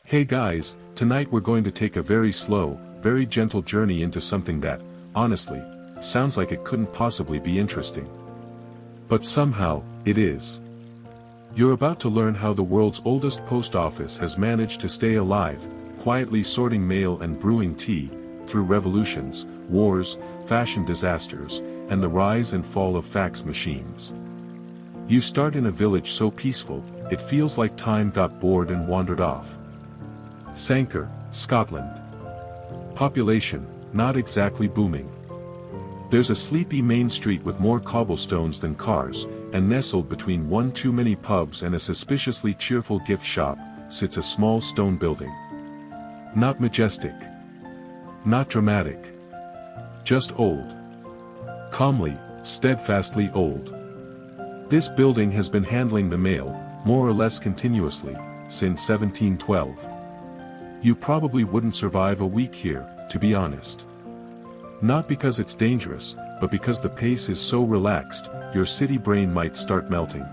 Hey guys, tonight we're going to take a very slow, very gentle journey into something that, honestly, sounds like it couldn't possibly be interesting. But somehow, it is. You're about to learn how the world's oldest post office has managed to stay alive, quietly sorting mail and brewing tea, through revolutions, wars, fashion disasters, and the rise and fall of fax machines. You start in a village so peaceful, it feels like time got bored and wandered off. Sanquhar, Scotland. Population, not exactly booming. There's a sleepy main street with more cobblestones than cars, and nestled between one too many pubs and a suspiciously cheerful gift shop, sits a small stone building. Not majestic. Not dramatic. Just old. Calmly, steadfastly old. This building has been handling the mail, more or less continuously, since 1712. You probably wouldn't survive a week here, to be honest. Not because it's dangerous, but because the pace is so relaxed, your city brain might start melting.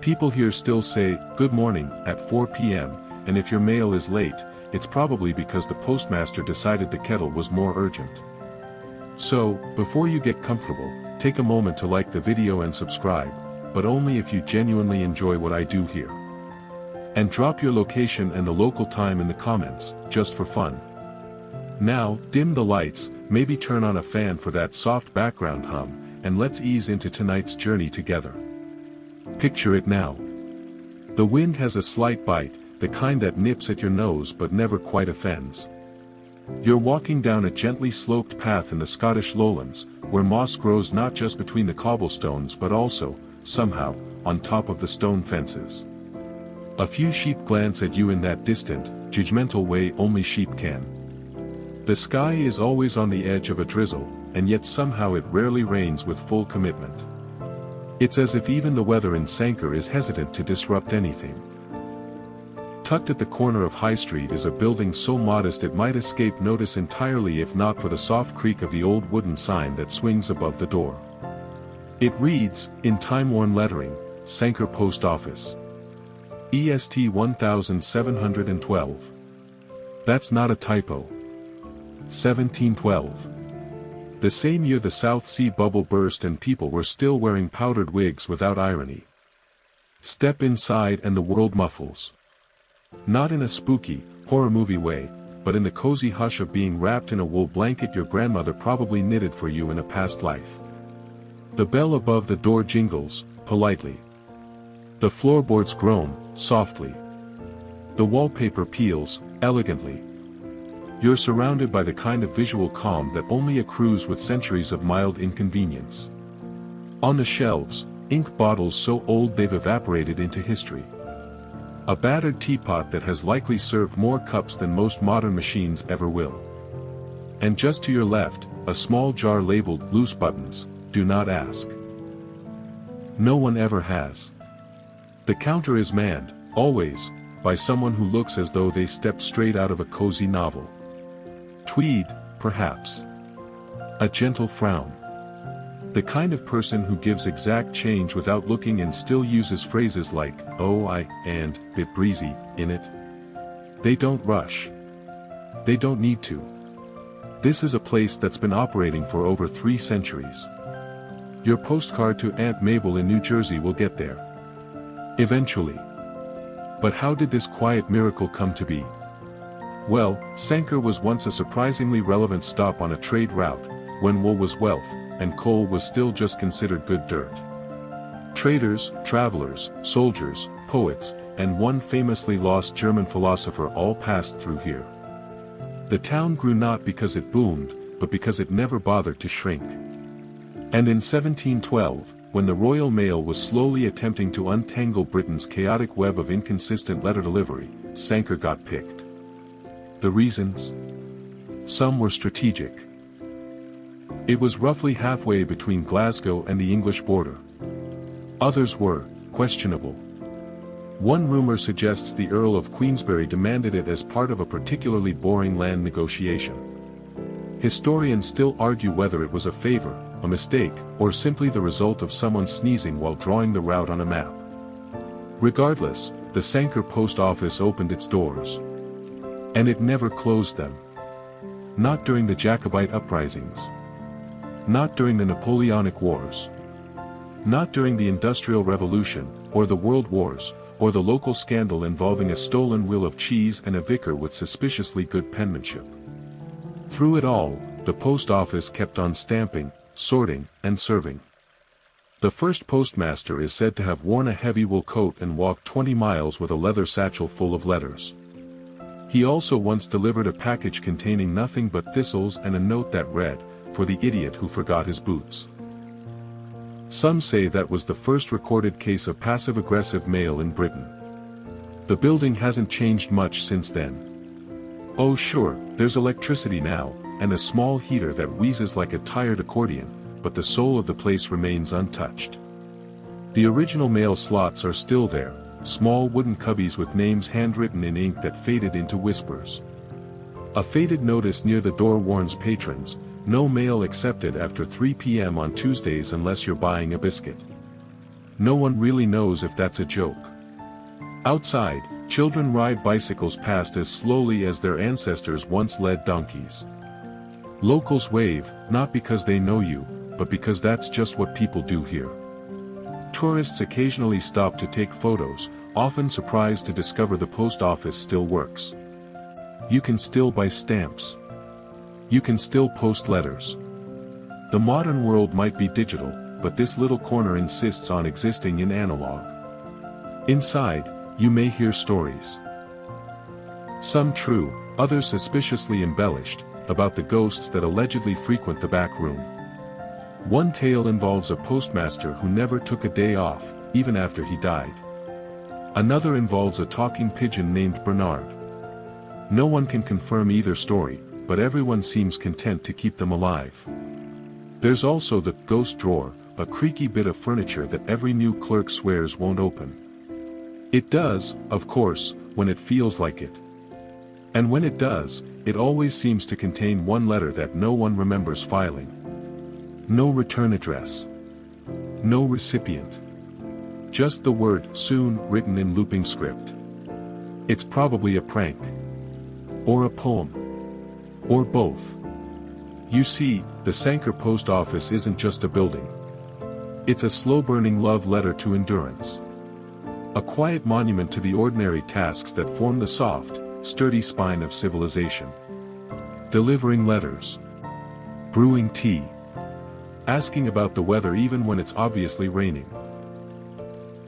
People here still say, "Good morning," at 4 p.m., and if your mail is late, it's probably because the postmaster decided the kettle was more urgent. So, before you get comfortable, take a moment to like the video and subscribe, but only if you genuinely enjoy what I do here. And drop your location and the local time in the comments, just for fun. Now, dim the lights, maybe turn on a fan for that soft background hum, and let's ease into tonight's journey together. Picture it now. The wind has a slight bite, the kind that nips at your nose but never quite offends. You're walking down a gently sloped path in the Scottish lowlands, where moss grows not just between the cobblestones but also, somehow, on top of the stone fences. A few sheep glance at you in that distant, judgmental way only sheep can. The sky is always on the edge of a drizzle, and yet somehow it rarely rains with full commitment. It's as if even the weather in Sanquhar is hesitant to disrupt anything. Tucked at the corner of High Street is a building so modest it might escape notice entirely if not for the soft creak of the old wooden sign that swings above the door. It reads, in time-worn lettering, Sanquhar Post Office. EST 1712. That's not a typo. 1712. The same year the South Sea bubble burst and people were still wearing powdered wigs without irony. Step inside and the world muffles. Not in a spooky, horror movie way, but in the cozy hush of being wrapped in a wool blanket your grandmother probably knitted for you in a past life. The bell above the door jingles, politely. The floorboards groan, softly. The wallpaper peels, elegantly. You're surrounded by the kind of visual calm that only accrues with centuries of mild inconvenience. On the shelves, ink bottles so old they've evaporated into history. A battered teapot that has likely served more cups than most modern machines ever will. And just to your left, a small jar labeled loose buttons, do not ask. No one ever has. The counter is manned, always, by someone who looks as though they stepped straight out of a cozy novel. Tweed, perhaps. A gentle frown. The kind of person who gives exact change without looking and still uses phrases like, "oh and, bit breezy," in it. They don't rush. They don't need to. This is a place that's been operating for over 3 centuries. Your postcard to Aunt Mabel in New Jersey will get there. Eventually. But how did this quiet miracle come to be? Well, Sanquhar was once a surprisingly relevant stop on a trade route, when wool was wealth, and coal was still just considered good dirt. Traders, travelers, soldiers, poets, and one famously lost German philosopher all passed through here. The town grew not because it boomed, but because it never bothered to shrink. And in 1712, when the Royal Mail was slowly attempting to untangle Britain's chaotic web of inconsistent letter delivery, Sanquhar got picked. The reasons? Some were strategic. It was roughly halfway between Glasgow and the English border. Others were questionable. One rumor suggests the Earl of Queensberry demanded it as part of a particularly boring land negotiation. Historians still argue whether it was a favor, a mistake, or simply the result of someone sneezing while drawing the route on a map. Regardless, the Sanquhar post office opened its doors. And it never closed them. Not during the Jacobite uprisings. Not during the Napoleonic Wars. Not during the Industrial Revolution, or the World Wars, or the local scandal involving a stolen wheel of cheese and a vicar with suspiciously good penmanship. Through it all, the post office kept on stamping, sorting, and serving. The first postmaster is said to have worn a heavy wool coat and walked 20 miles with a leather satchel full of letters. He also once delivered a package containing nothing but thistles and a note that read, "For the idiot who forgot his boots." Some say that was the first recorded case of passive-aggressive mail in Britain. The building hasn't changed much since then. Oh sure, there's electricity now, and a small heater that wheezes like a tired accordion, but the soul of the place remains untouched. The original mail slots are still there, small wooden cubbies with names handwritten in ink that faded into whispers. A faded notice near the door warns patrons, "No mail accepted after 3 p.m. on Tuesdays unless you're buying a biscuit." No one really knows if that's a joke. Outside, children ride bicycles past as slowly as their ancestors once led donkeys. Locals wave, not because they know you, but because that's just what people do here. Tourists occasionally stop to take photos, often surprised to discover the post office still works. You can still buy stamps. You can still post letters. The modern world might be digital, but this little corner insists on existing in analog. Inside, you may hear stories. Some true, others suspiciously embellished, about the ghosts that allegedly frequent the back room. One tale involves a postmaster who never took a day off, even after he died. Another involves a talking pigeon named Bernard. No one can confirm either story, but everyone seems content to keep them alive. There's also the ghost drawer, a creaky bit of furniture that every new clerk swears won't open. It does, of course, when it feels like it. And when it does, it always seems to contain one letter that no one remembers filing. No return address. No recipient. Just the word "soon" written in looping script. It's probably a prank. Or a poem. Or both. You see, the Sanquhar post office isn't just a building. It's a slow-burning love letter to endurance. A quiet monument to the ordinary tasks that form the soft, sturdy spine of civilization. Delivering letters. Brewing tea. Asking about the weather even when it's obviously raining.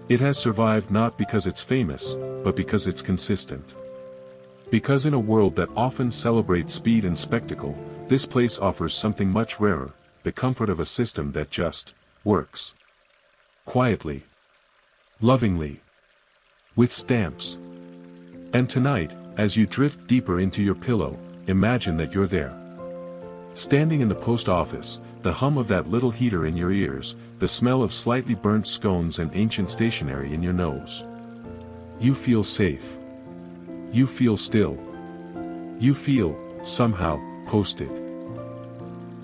It has survived not because it's famous, but because it's consistent. Because in a world that often celebrates speed and spectacle, this place offers something much rarer, the comfort of a system that just works. Quietly. Lovingly. With stamps. And tonight, as you drift deeper into your pillow, imagine that you're there. Standing in the post office, the hum of that little heater in your ears, the smell of slightly burnt scones and ancient stationery in your nose. You feel safe. You feel still. You feel, somehow, posted.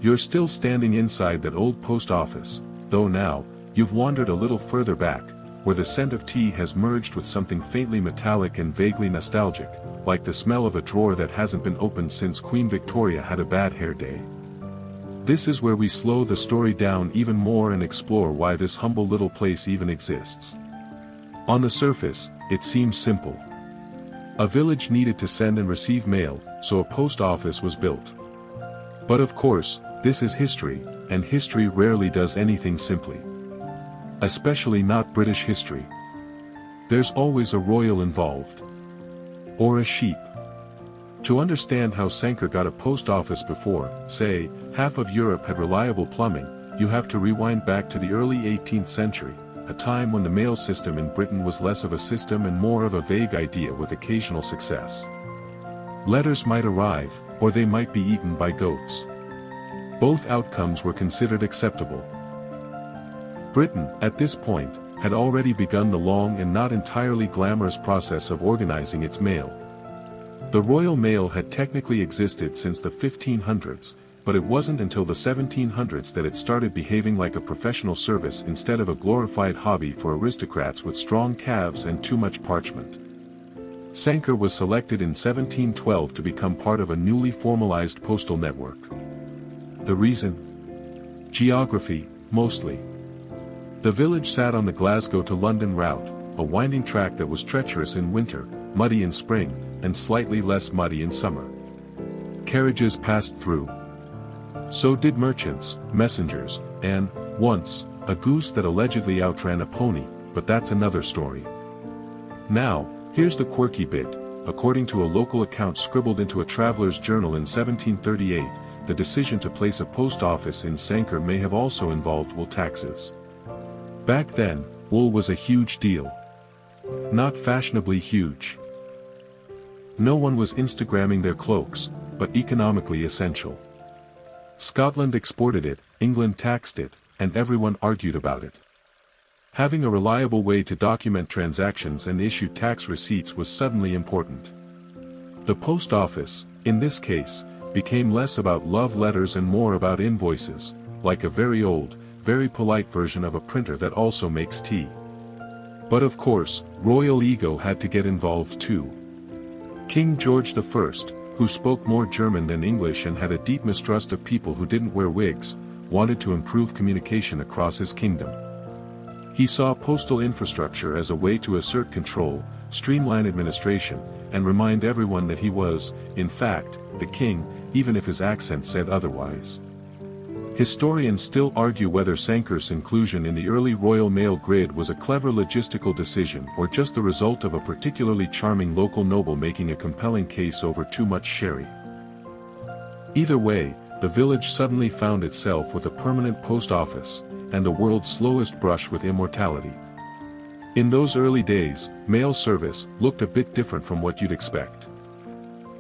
You're still standing inside that old post office, though now, you've wandered a little further back, where the scent of tea has merged with something faintly metallic and vaguely nostalgic, like the smell of a drawer that hasn't been opened since Queen Victoria had a bad hair day. This is where we slow the story down even more and explore why this humble little place even exists. On the surface, it seems simple. A village needed to send and receive mail, so a post office was built. But of course, this is history, and history rarely does anything simply. Especially not British history. There's always a royal involved. Or a sheep. To understand how Sanquhar got a post office before, say, half of Europe had reliable plumbing, you have to rewind back to the early 18th century, a time when the mail system in Britain was less of a system and more of a vague idea with occasional success. Letters might arrive, or they might be eaten by goats. Both outcomes were considered acceptable. Britain, at this point, had already begun the long and not entirely glamorous process of organizing its mail. The Royal Mail had technically existed since the 1500s, but it wasn't until the 1700s that it started behaving like a professional service instead of a glorified hobby for aristocrats with strong calves and too much parchment. Sanquhar was selected in 1712 to become part of a newly formalized postal network. The reason? Geography, mostly. The village sat on the Glasgow to London route, a winding track that was treacherous in winter, muddy in spring, and slightly less muddy in summer. Carriages passed through. So did merchants, messengers, and, once, a goose that allegedly outran a pony, but that's another story. Now, here's the quirky bit. According to a local account scribbled into a traveler's journal in 1738, the decision to place a post office in Sanquhar may have also involved wool taxes. Back then, wool was a huge deal. Not fashionably huge. No one was Instagramming their cloaks, but economically essential. Scotland exported it, England taxed it, and everyone argued about it. Having a reliable way to document transactions and issue tax receipts was suddenly important. The post office, in this case, became less about love letters and more about invoices, like a very old, very polite version of a printer that also makes tea. But of course, royal ego had to get involved too. King George I, who spoke more German than English and had a deep mistrust of people who didn't wear wigs, wanted to improve communication across his kingdom. He saw postal infrastructure as a way to assert control, streamline administration, and remind everyone that he was, in fact, the king, even if his accent said otherwise. Historians still argue whether Sanquhar's inclusion in the early Royal Mail grid was a clever logistical decision or just the result of a particularly charming local noble making a compelling case over too much sherry. Either way, the village suddenly found itself with a permanent post office, and the world's slowest brush with immortality. In those early days, mail service looked a bit different from what you'd expect.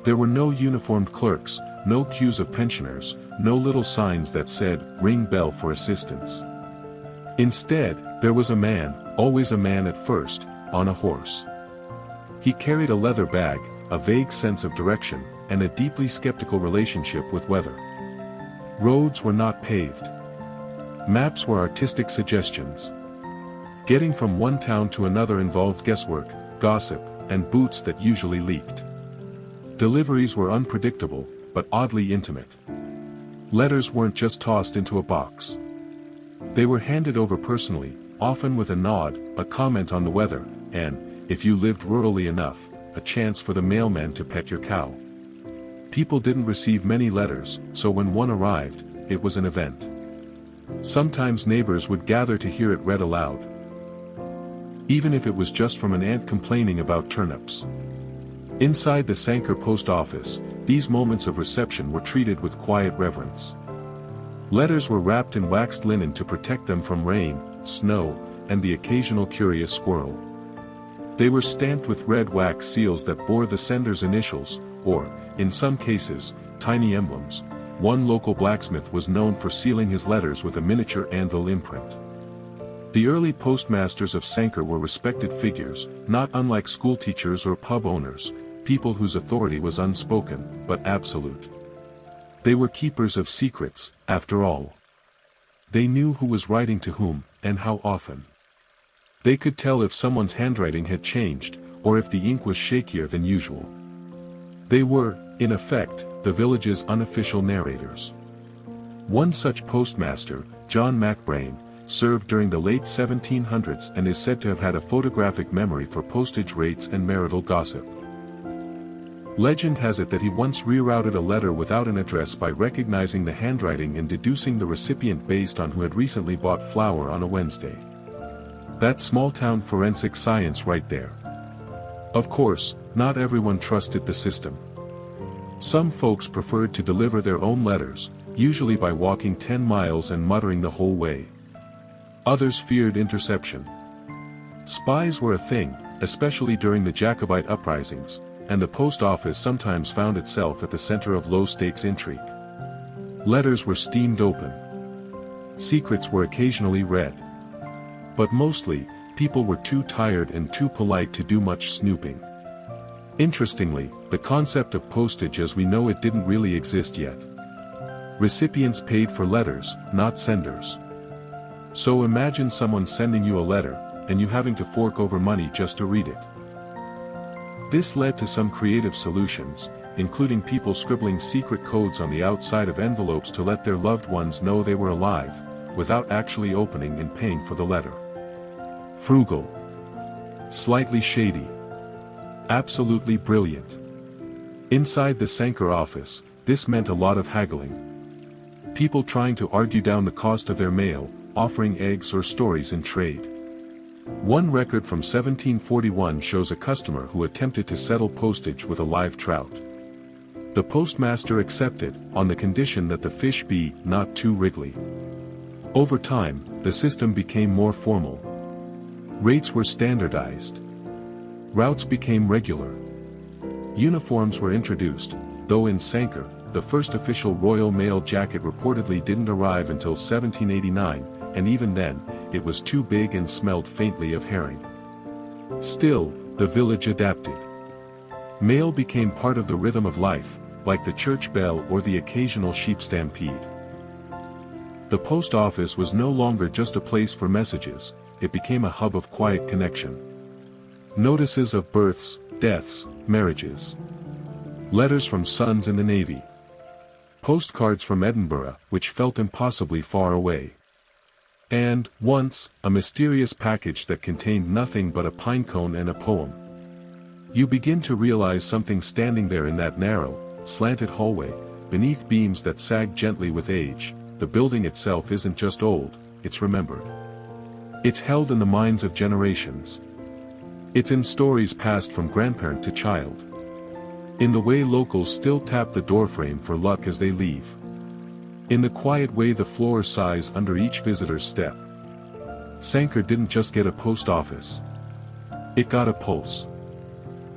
There were no uniformed clerks, no queues of pensioners, no little signs that said, "Ring bell for assistance." Instead, there was a man, always a man at first, on a horse. He carried a leather bag, a vague sense of direction, and a deeply skeptical relationship with weather. Roads were not paved. Maps were artistic suggestions. Getting from one town to another involved guesswork, gossip, and boots that usually leaked. Deliveries were unpredictable, but oddly intimate. Letters weren't just tossed into a box. They were handed over personally, often with a nod, a comment on the weather, and, if you lived rurally enough, a chance for the mailman to pet your cow. People didn't receive many letters, so when one arrived, it was an event. Sometimes neighbors would gather to hear it read aloud. Even if it was just from an aunt complaining about turnips. Inside the Sanquhar post office, these moments of reception were treated with quiet reverence. Letters were wrapped in waxed linen to protect them from rain, snow, and the occasional curious squirrel. They were stamped with red wax seals that bore the sender's initials, or, in some cases, tiny emblems. One local blacksmith was known for sealing his letters with a miniature anvil imprint. The early postmasters of Sanquhar were respected figures, not unlike schoolteachers or pub owners, people whose authority was unspoken, but absolute. They were keepers of secrets, after all. They knew who was writing to whom, and how often. They could tell if someone's handwriting had changed, or if the ink was shakier than usual. They were, in effect, the village's unofficial narrators. One such postmaster, John MacBrain, served during the late 1700s and is said to have had a photographic memory for postage rates and marital gossip. Legend has it that he once rerouted a letter without an address by recognizing the handwriting and deducing the recipient based on who had recently bought flour on a Wednesday. That's small-town forensic science right there. Of course, not everyone trusted the system. Some folks preferred to deliver their own letters, usually by walking 10 miles and muttering the whole way. Others feared interception. Spies were a thing, especially during the Jacobite uprisings, and the post office sometimes found itself at the center of low-stakes intrigue. Letters were steamed open. Secrets were occasionally read. But mostly, people were too tired and too polite to do much snooping. Interestingly, the concept of postage as we know it didn't really exist yet. Recipients paid for letters, not senders. So imagine someone sending you a letter, and you having to fork over money just to read it. This led to some creative solutions, including people scribbling secret codes on the outside of envelopes to let their loved ones know they were alive, without actually opening and paying for the letter. Frugal. Slightly shady. Absolutely brilliant. Inside the Sanquhar office, this meant a lot of haggling. People trying to argue down the cost of their mail, offering eggs or stories in trade. One record from 1741 shows a customer who attempted to settle postage with a live trout. The postmaster accepted, on the condition that the fish be not too wriggly. Over time, the system became more formal. Rates were standardized. Routes became regular. Uniforms were introduced, though in Sanquhar, the first official Royal Mail jacket reportedly didn't arrive until 1789, and even then, it was too big and smelled faintly of herring. Still, the village adapted. Mail became part of the rhythm of life, like the church bell or the occasional sheep stampede. The post office was no longer just a place for messages, it became a hub of quiet connection. Notices of births, deaths, marriages. Letters from sons in the Navy. Postcards from Edinburgh, which felt impossibly far away. And, once, a mysterious package that contained nothing but a pinecone and a poem. You begin to realize something standing there in that narrow, slanted hallway, beneath beams that sag gently with age. The building itself isn't just old, it's remembered. It's held in the minds of generations. It's in stories passed from grandparent to child. In the way locals still tap the doorframe for luck as they leave. In the quiet way the floor sighs under each visitor's step. Sanquhar didn't just get a post office. It got a pulse.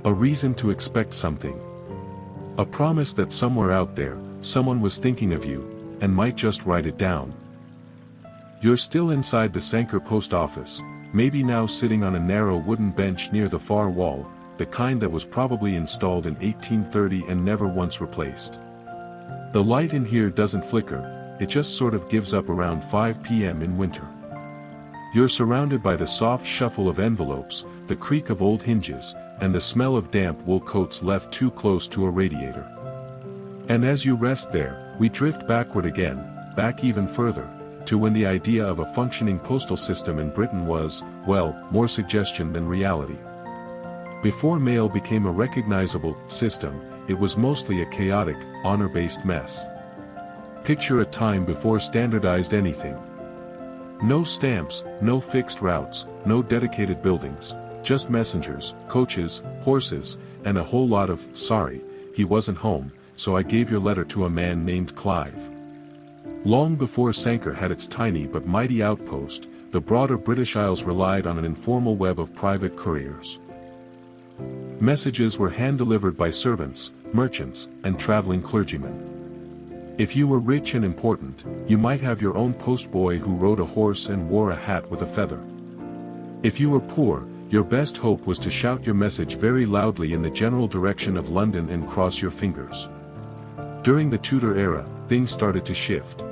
A reason to expect something. A promise that somewhere out there, someone was thinking of you, and might just write it down. You're still inside the Sanquhar post office, maybe now sitting on a narrow wooden bench near the far wall, the kind that was probably installed in 1830 and never once replaced. The light in here doesn't flicker, it just sort of gives up around 5 p.m. in winter. You're surrounded by the soft shuffle of envelopes, the creak of old hinges, and the smell of damp wool coats left too close to a radiator. And as you rest there, we drift backward again, back even further, to when the idea of a functioning postal system in Britain was, well, more suggestion than reality. Before mail became a recognizable system, it was mostly a chaotic, honor-based mess. Picture a time before standardized anything. No stamps, no fixed routes, no dedicated buildings, just messengers, coaches, horses, and a whole lot of, sorry, he wasn't home, so I gave your letter to a man named Clive. Long before Sanquhar had its tiny but mighty outpost, the broader British Isles relied on an informal web of private couriers. Messages were hand-delivered by servants, merchants, and traveling clergymen. If you were rich and important, you might have your own postboy who rode a horse and wore a hat with a feather. If you were poor, your best hope was to shout your message very loudly in the general direction of London and cross your fingers. During the Tudor era, things started to shift.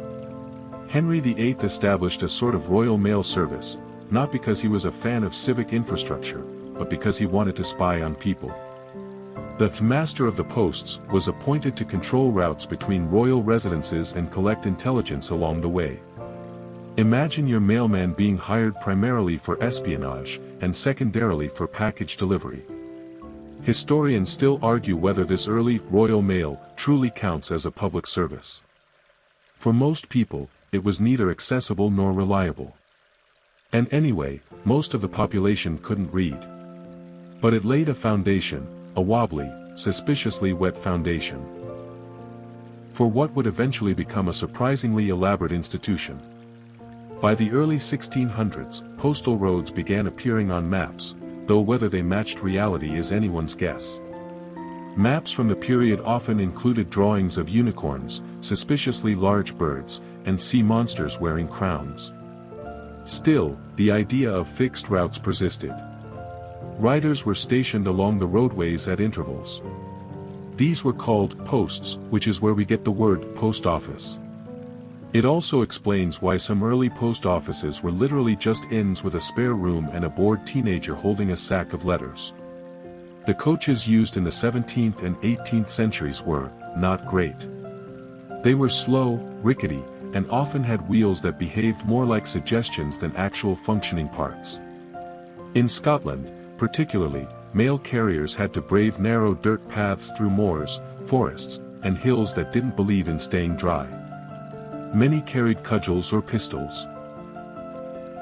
Henry VIII established a sort of royal mail service, not because he was a fan of civic infrastructure, but because he wanted to spy on people. The Master of the Posts was appointed to control routes between royal residences and collect intelligence along the way. Imagine your mailman being hired primarily for espionage, and secondarily for package delivery. Historians still argue whether this early Royal Mail truly counts as a public service. For most people, it was neither accessible nor reliable. And anyway, most of the population couldn't read. But it laid a foundation, a wobbly, suspiciously wet foundation, for what would eventually become a surprisingly elaborate institution. By the early 1600s, postal roads began appearing on maps, though whether they matched reality is anyone's guess. Maps from the period often included drawings of unicorns, suspiciously large birds, and sea monsters wearing crowns. Still, the idea of fixed routes persisted. Riders were stationed along the roadways at intervals. These were called posts, which is where we get the word post office. It also explains why some early post offices were literally just inns with a spare room and a bored teenager holding a sack of letters. The coaches used in the 17th and 18th centuries were not great. They were slow, rickety, and often had wheels that behaved more like suggestions than actual functioning parts. In Scotland, particularly, mail carriers had to brave narrow dirt paths through moors, forests, and hills that didn't believe in staying dry. Many carried cudgels or pistols.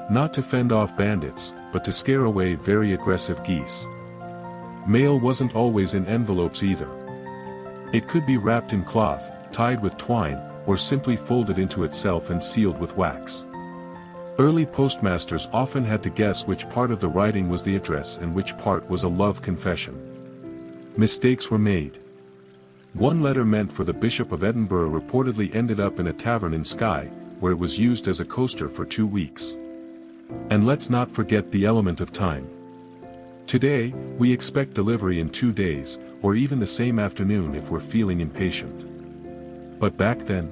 Not to fend off bandits, but to scare away very aggressive geese. Mail wasn't always in envelopes either. It could be wrapped in cloth, tied with twine, or simply folded into itself and sealed with wax. Early postmasters often had to guess which part of the writing was the address and which part was a love confession. Mistakes were made. One letter meant for the Bishop of Edinburgh reportedly ended up in a tavern in Skye, where it was used as a coaster for 2 weeks. And let's not forget the element of time. Today, we expect delivery in 2 days, or even the same afternoon if we're feeling impatient. But back then,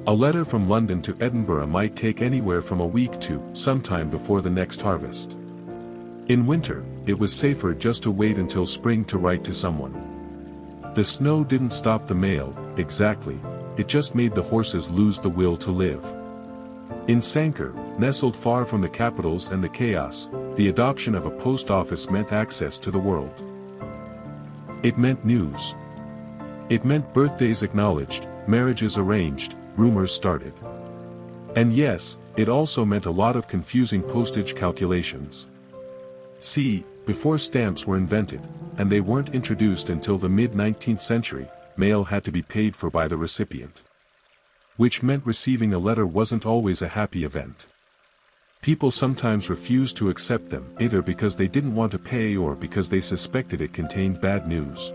a letter from London to Edinburgh might take anywhere from a week to sometime before the next harvest. In winter, it was safer just to wait until spring to write to someone. The snow didn't stop the mail, exactly, it just made the horses lose the will to live. In Sanquhar, nestled far from the capitals and the chaos, the adoption of a post office meant access to the world. It meant news. It meant birthdays acknowledged, marriages arranged, rumors started. And yes, it also meant a lot of confusing postage calculations. See, before stamps were invented, and they weren't introduced until the mid-19th century, mail had to be paid for by the recipient. Which meant receiving a letter wasn't always a happy event. People sometimes refused to accept them, either because they didn't want to pay or because they suspected it contained bad news.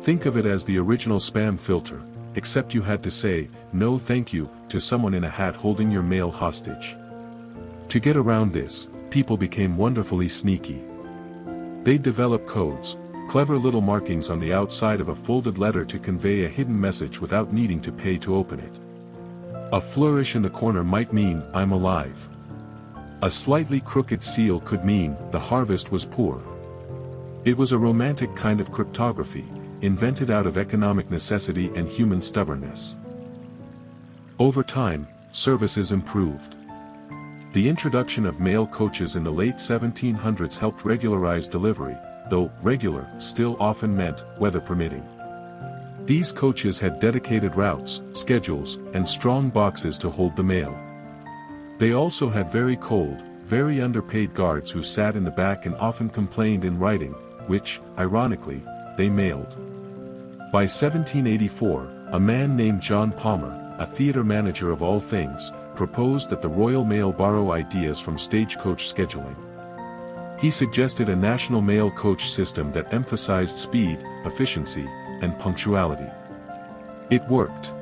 Think of it as the original spam filter, except you had to say, "No thank you," to someone in a hat holding your mail hostage. To get around this, people became wonderfully sneaky. They'd develop codes, clever little markings on the outside of a folded letter to convey a hidden message without needing to pay to open it. A flourish in the corner might mean, "I'm alive." A slightly crooked seal could mean, "The harvest was poor." It was a romantic kind of cryptography, invented out of economic necessity and human stubbornness. Over time, services improved. The introduction of mail coaches in the late 1700s helped regularize delivery, though regular still often meant weather permitting. These coaches had dedicated routes, schedules, and strong boxes to hold the mail. They also had very cold, very underpaid guards who sat in the back and often complained in writing, which, ironically, they mailed. By 1784, a man named John Palmer, a theater manager of all things, proposed that the Royal Mail borrow ideas from stagecoach scheduling. He suggested a national mail coach system that emphasized speed, efficiency, and punctuality. It worked.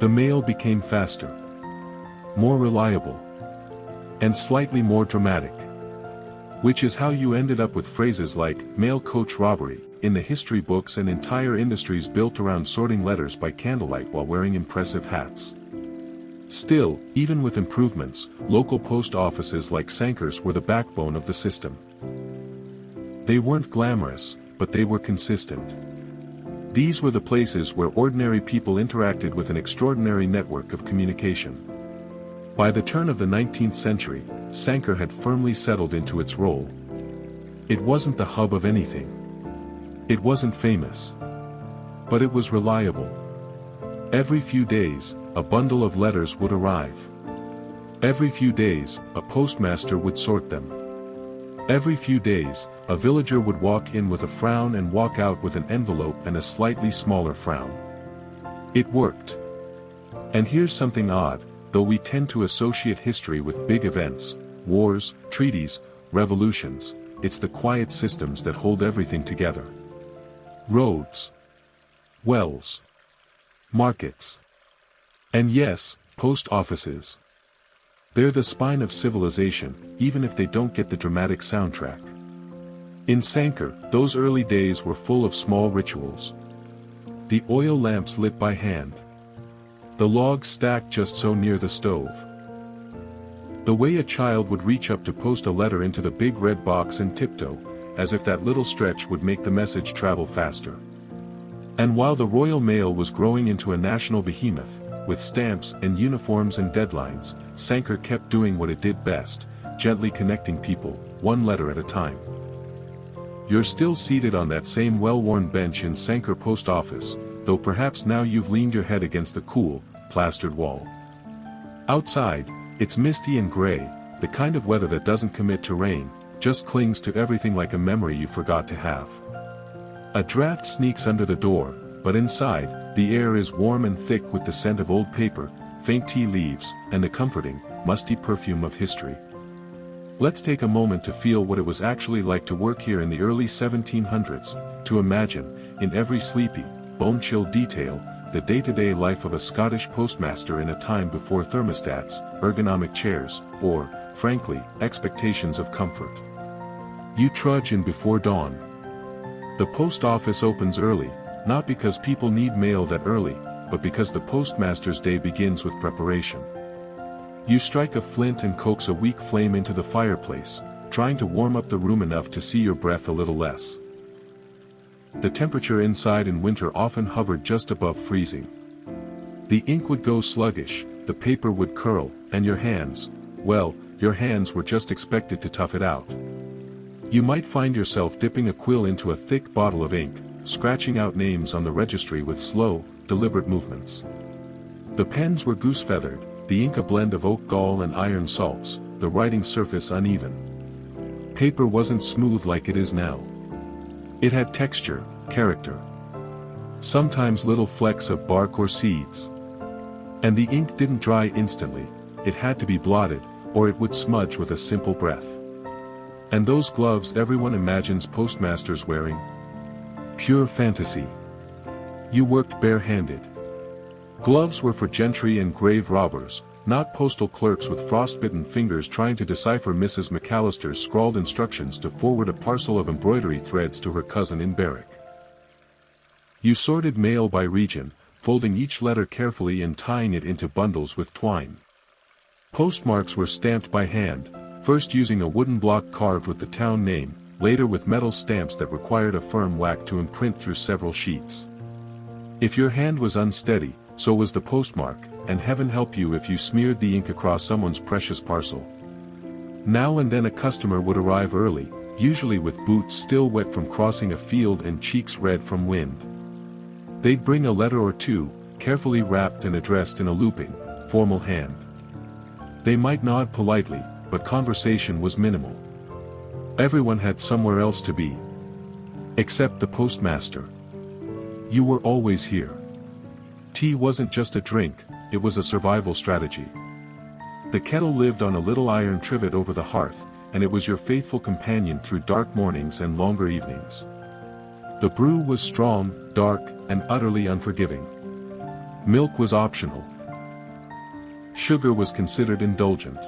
The mail became faster, more reliable, and slightly more dramatic. Which is how you ended up with phrases like mail coach robbery in the history books and entire industries built around sorting letters by candlelight while wearing impressive hats. Still, even with improvements, local post offices like Sanquhar's were the backbone of the system. They weren't glamorous, but they were consistent. These were the places where ordinary people interacted with an extraordinary network of communication. By the turn of the 19th century, Sanquhar had firmly settled into its role. It wasn't the hub of anything. It wasn't famous. But it was reliable. Every few days, a bundle of letters would arrive. Every few days, a postmaster would sort them. Every few days, a villager would walk in with a frown and walk out with an envelope and a slightly smaller frown. It worked. And here's something odd, though we tend to associate history with big events, wars, treaties, revolutions, it's the quiet systems that hold everything together. Roads, wells, markets, and yes, post offices. They're the spine of civilization, even if they don't get the dramatic soundtrack. In Sanquhar, those early days were full of small rituals. The oil lamps lit by hand. the logs stacked just so near the stove. The way a child would reach up to post a letter into the big red box and tiptoe, as if that little stretch would make the message travel faster. And while the Royal Mail was growing into a national behemoth, with stamps and uniforms and deadlines, Sanquhar kept doing what it did best, gently connecting people, one letter at a time. You're still seated on that same well-worn bench in Sanquhar post office, though perhaps now you've leaned your head against the cool, plastered wall. Outside, it's misty and gray, the kind of weather that doesn't commit to rain, just clings to everything like a memory you forgot to have. A draft sneaks under the door, but inside, the air is warm and thick with the scent of old paper, faint tea leaves, and the comforting, musty perfume of history. Let's take a moment to feel what it was actually like to work here in the early 1700s, to imagine, in every sleepy, bone-chilled detail, the day-to-day life of a Scottish postmaster in a time before thermostats, ergonomic chairs, or, frankly, expectations of comfort. You trudge in before dawn. The post office opens early, not because people need mail that early, but because the postmaster's day begins with preparation. You strike a flint and coax a weak flame into the fireplace, trying to warm up the room enough to see your breath a little less. The temperature inside in winter often hovered just above freezing. The ink would go sluggish, the paper would curl, and your hands, well, your hands were just expected to tough it out. You might find yourself dipping a quill into a thick bottle of ink, scratching out names on the registry with slow, deliberate movements. The pens were goose-feathered, the ink a blend of oak gall and iron salts, the writing surface uneven. Paper wasn't smooth like it is now. It had texture, character. Sometimes little flecks of bark or seeds. And the ink didn't dry instantly, it had to be blotted, or it would smudge with a simple breath. And those gloves everyone imagines postmasters wearing? Pure fantasy. You worked bare-handed. Gloves were for gentry and grave robbers, not postal clerks with frostbitten fingers trying to decipher Mrs. McAllister's scrawled instructions to forward a parcel of embroidery threads to her cousin in Berwick. You sorted mail by region, folding each letter carefully and tying it into bundles with twine. Postmarks were stamped by hand, first using a wooden block carved with the town name, later with metal stamps that required a firm whack to imprint through several sheets. If your hand was unsteady, so was the postmark, and heaven help you if you smeared the ink across someone's precious parcel. Now and then a customer would arrive early, usually with boots still wet from crossing a field and cheeks red from wind. They'd bring a letter or two, carefully wrapped and addressed in a looping, formal hand. They might nod politely, but conversation was minimal. Everyone had somewhere else to be. Except the postmaster. You were always here. Tea wasn't just a drink, it was a survival strategy. The kettle lived on a little iron trivet over the hearth, and it was your faithful companion through dark mornings and longer evenings. The brew was strong, dark, and utterly unforgiving. Milk was optional. Sugar was considered indulgent.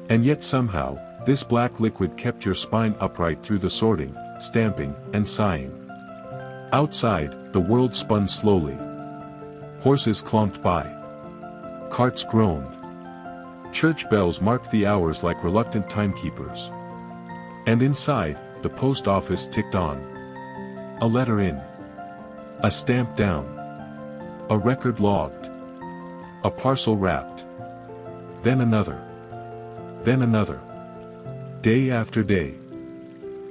And yet somehow, this black liquid kept your spine upright through the sorting, stamping, and sighing. Outside, the world spun slowly. Horses clomped by. Carts groaned. Church bells marked the hours like reluctant timekeepers. And inside, the post office ticked on. A letter in. A stamp down. A record logged. A parcel wrapped. Then another. Then another. Day after day.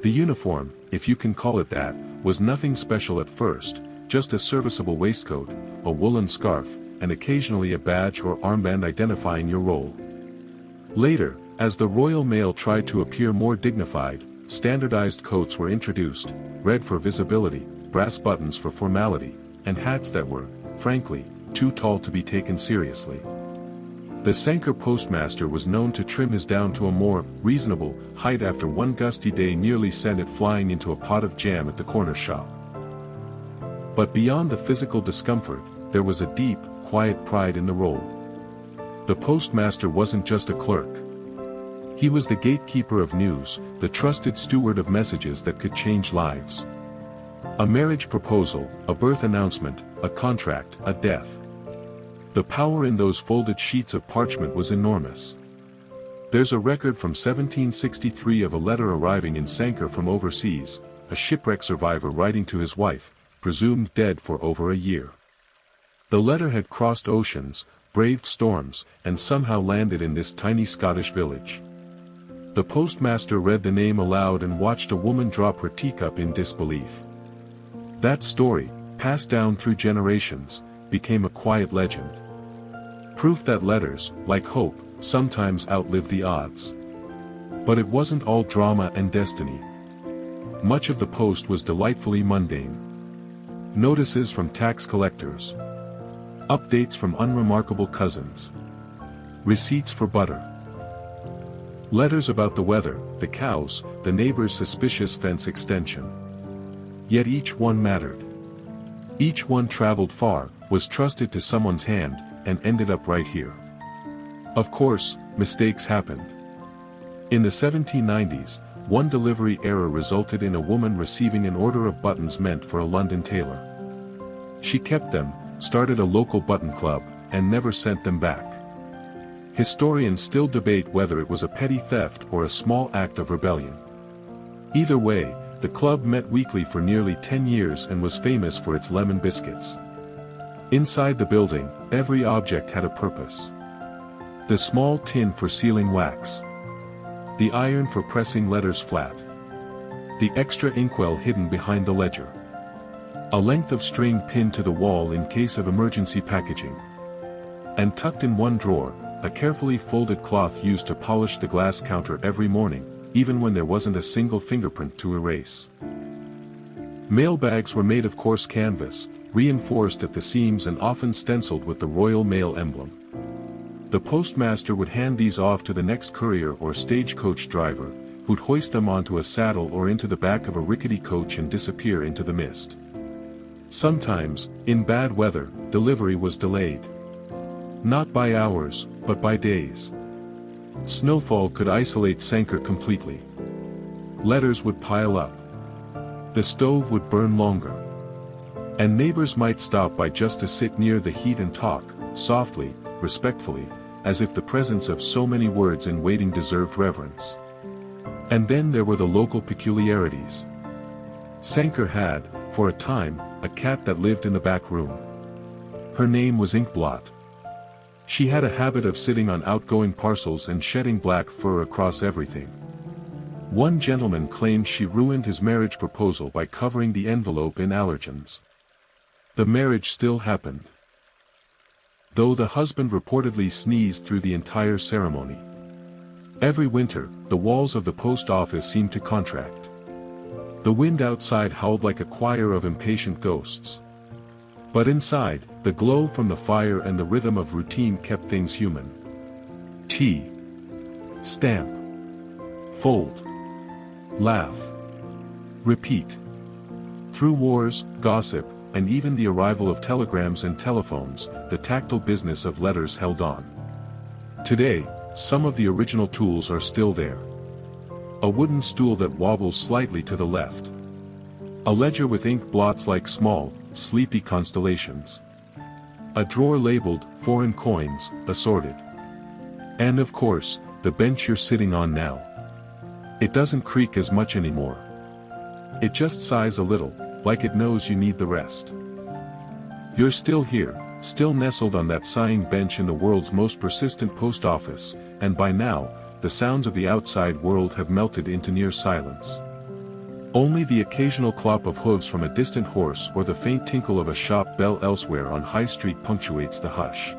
The uniform, if you can call it that, was nothing special at first, just a serviceable waistcoat, a woolen scarf, and occasionally a badge or armband identifying your role. Later, as the Royal Mail tried to appear more dignified, standardized coats were introduced, red for visibility, brass buttons for formality, and hats that were, frankly, too tall to be taken seriously. The Sanquhar postmaster was known to trim his down to a more reasonable height after one gusty day nearly sent it flying into a pot of jam at the corner shop. But beyond the physical discomfort, there was a deep, quiet pride in the role. The postmaster wasn't just a clerk. He was the gatekeeper of news, the trusted steward of messages that could change lives. A marriage proposal, a birth announcement, a contract, a death. The power in those folded sheets of parchment was enormous. There's a record from 1763 of a letter arriving in Sanquhar from overseas, a shipwreck survivor writing to his wife, presumed dead for over a year. The letter had crossed oceans, braved storms, and somehow landed in this tiny Scottish village. The postmaster read the name aloud and watched a woman drop her teacup in disbelief. That story, passed down through generations, became a quiet legend. Proof that letters, like hope, sometimes outlive the odds. But it wasn't all drama and destiny. Much of the post was delightfully mundane. Notices from tax collectors. Updates from unremarkable cousins. Receipts for butter. Letters about the weather, the cows, the neighbor's suspicious fence extension. Yet each one mattered. Each one traveled far, was trusted to someone's hand, and ended up right here. Of course, mistakes happened. In the 1790s, one delivery error resulted in a woman receiving an order of buttons meant for a London tailor. She kept them, started a local button club, and never sent them back. Historians still debate whether it was a petty theft or a small act of rebellion. Either way, the club met weekly for nearly 10 years and was famous for its lemon biscuits. Inside the building, every object had a purpose. The small tin for sealing wax. The iron for pressing letters flat. The extra inkwell hidden behind the ledger. A length of string pinned to the wall in case of emergency packaging. And tucked in one drawer, a carefully folded cloth used to polish the glass counter every morning, even when there wasn't a single fingerprint to erase. Mailbags were made of coarse canvas, reinforced at the seams and often stenciled with the Royal Mail emblem. The postmaster would hand these off to the next courier or stagecoach driver, who'd hoist them onto a saddle or into the back of a rickety coach and disappear into the mist. Sometimes, in bad weather, delivery was delayed. Not by hours, but by days. Snowfall could isolate Sanquhar completely. Letters would pile up. The stove would burn longer. And neighbors might stop by just to sit near the heat and talk, softly, respectfully, as if the presence of so many words in waiting deserved reverence. And then there were the local peculiarities. Sanquhar had, for a time, a cat that lived in the back room. Her name was Inkblot. She had a habit of sitting on outgoing parcels and shedding black fur across everything. One gentleman claimed she ruined his marriage proposal by covering the envelope in allergens. The marriage still happened, though the husband reportedly sneezed through the entire ceremony. Every winter, the walls of the post office seemed to contract. The wind outside howled like a choir of impatient ghosts. But inside, the glow from the fire and the rhythm of routine kept things human. Tea. Stamp. Fold. Laugh. Repeat. Through wars, gossip, and even the arrival of telegrams and telephones, the tactile business of letters held on. Today, some of the original tools are still there. A wooden stool that wobbles slightly to the left. A ledger with ink blots like small, sleepy constellations. A drawer labeled, foreign coins, assorted. And of course, the bench you're sitting on now. It doesn't creak as much anymore. It just sighs a little, like it knows you need the rest. You're still here, still nestled on that sighing bench in the world's most persistent post office, and by now, the sounds of the outside world have melted into near silence. Only the occasional clop of hooves from a distant horse or the faint tinkle of a shop bell elsewhere on High Street punctuates the hush.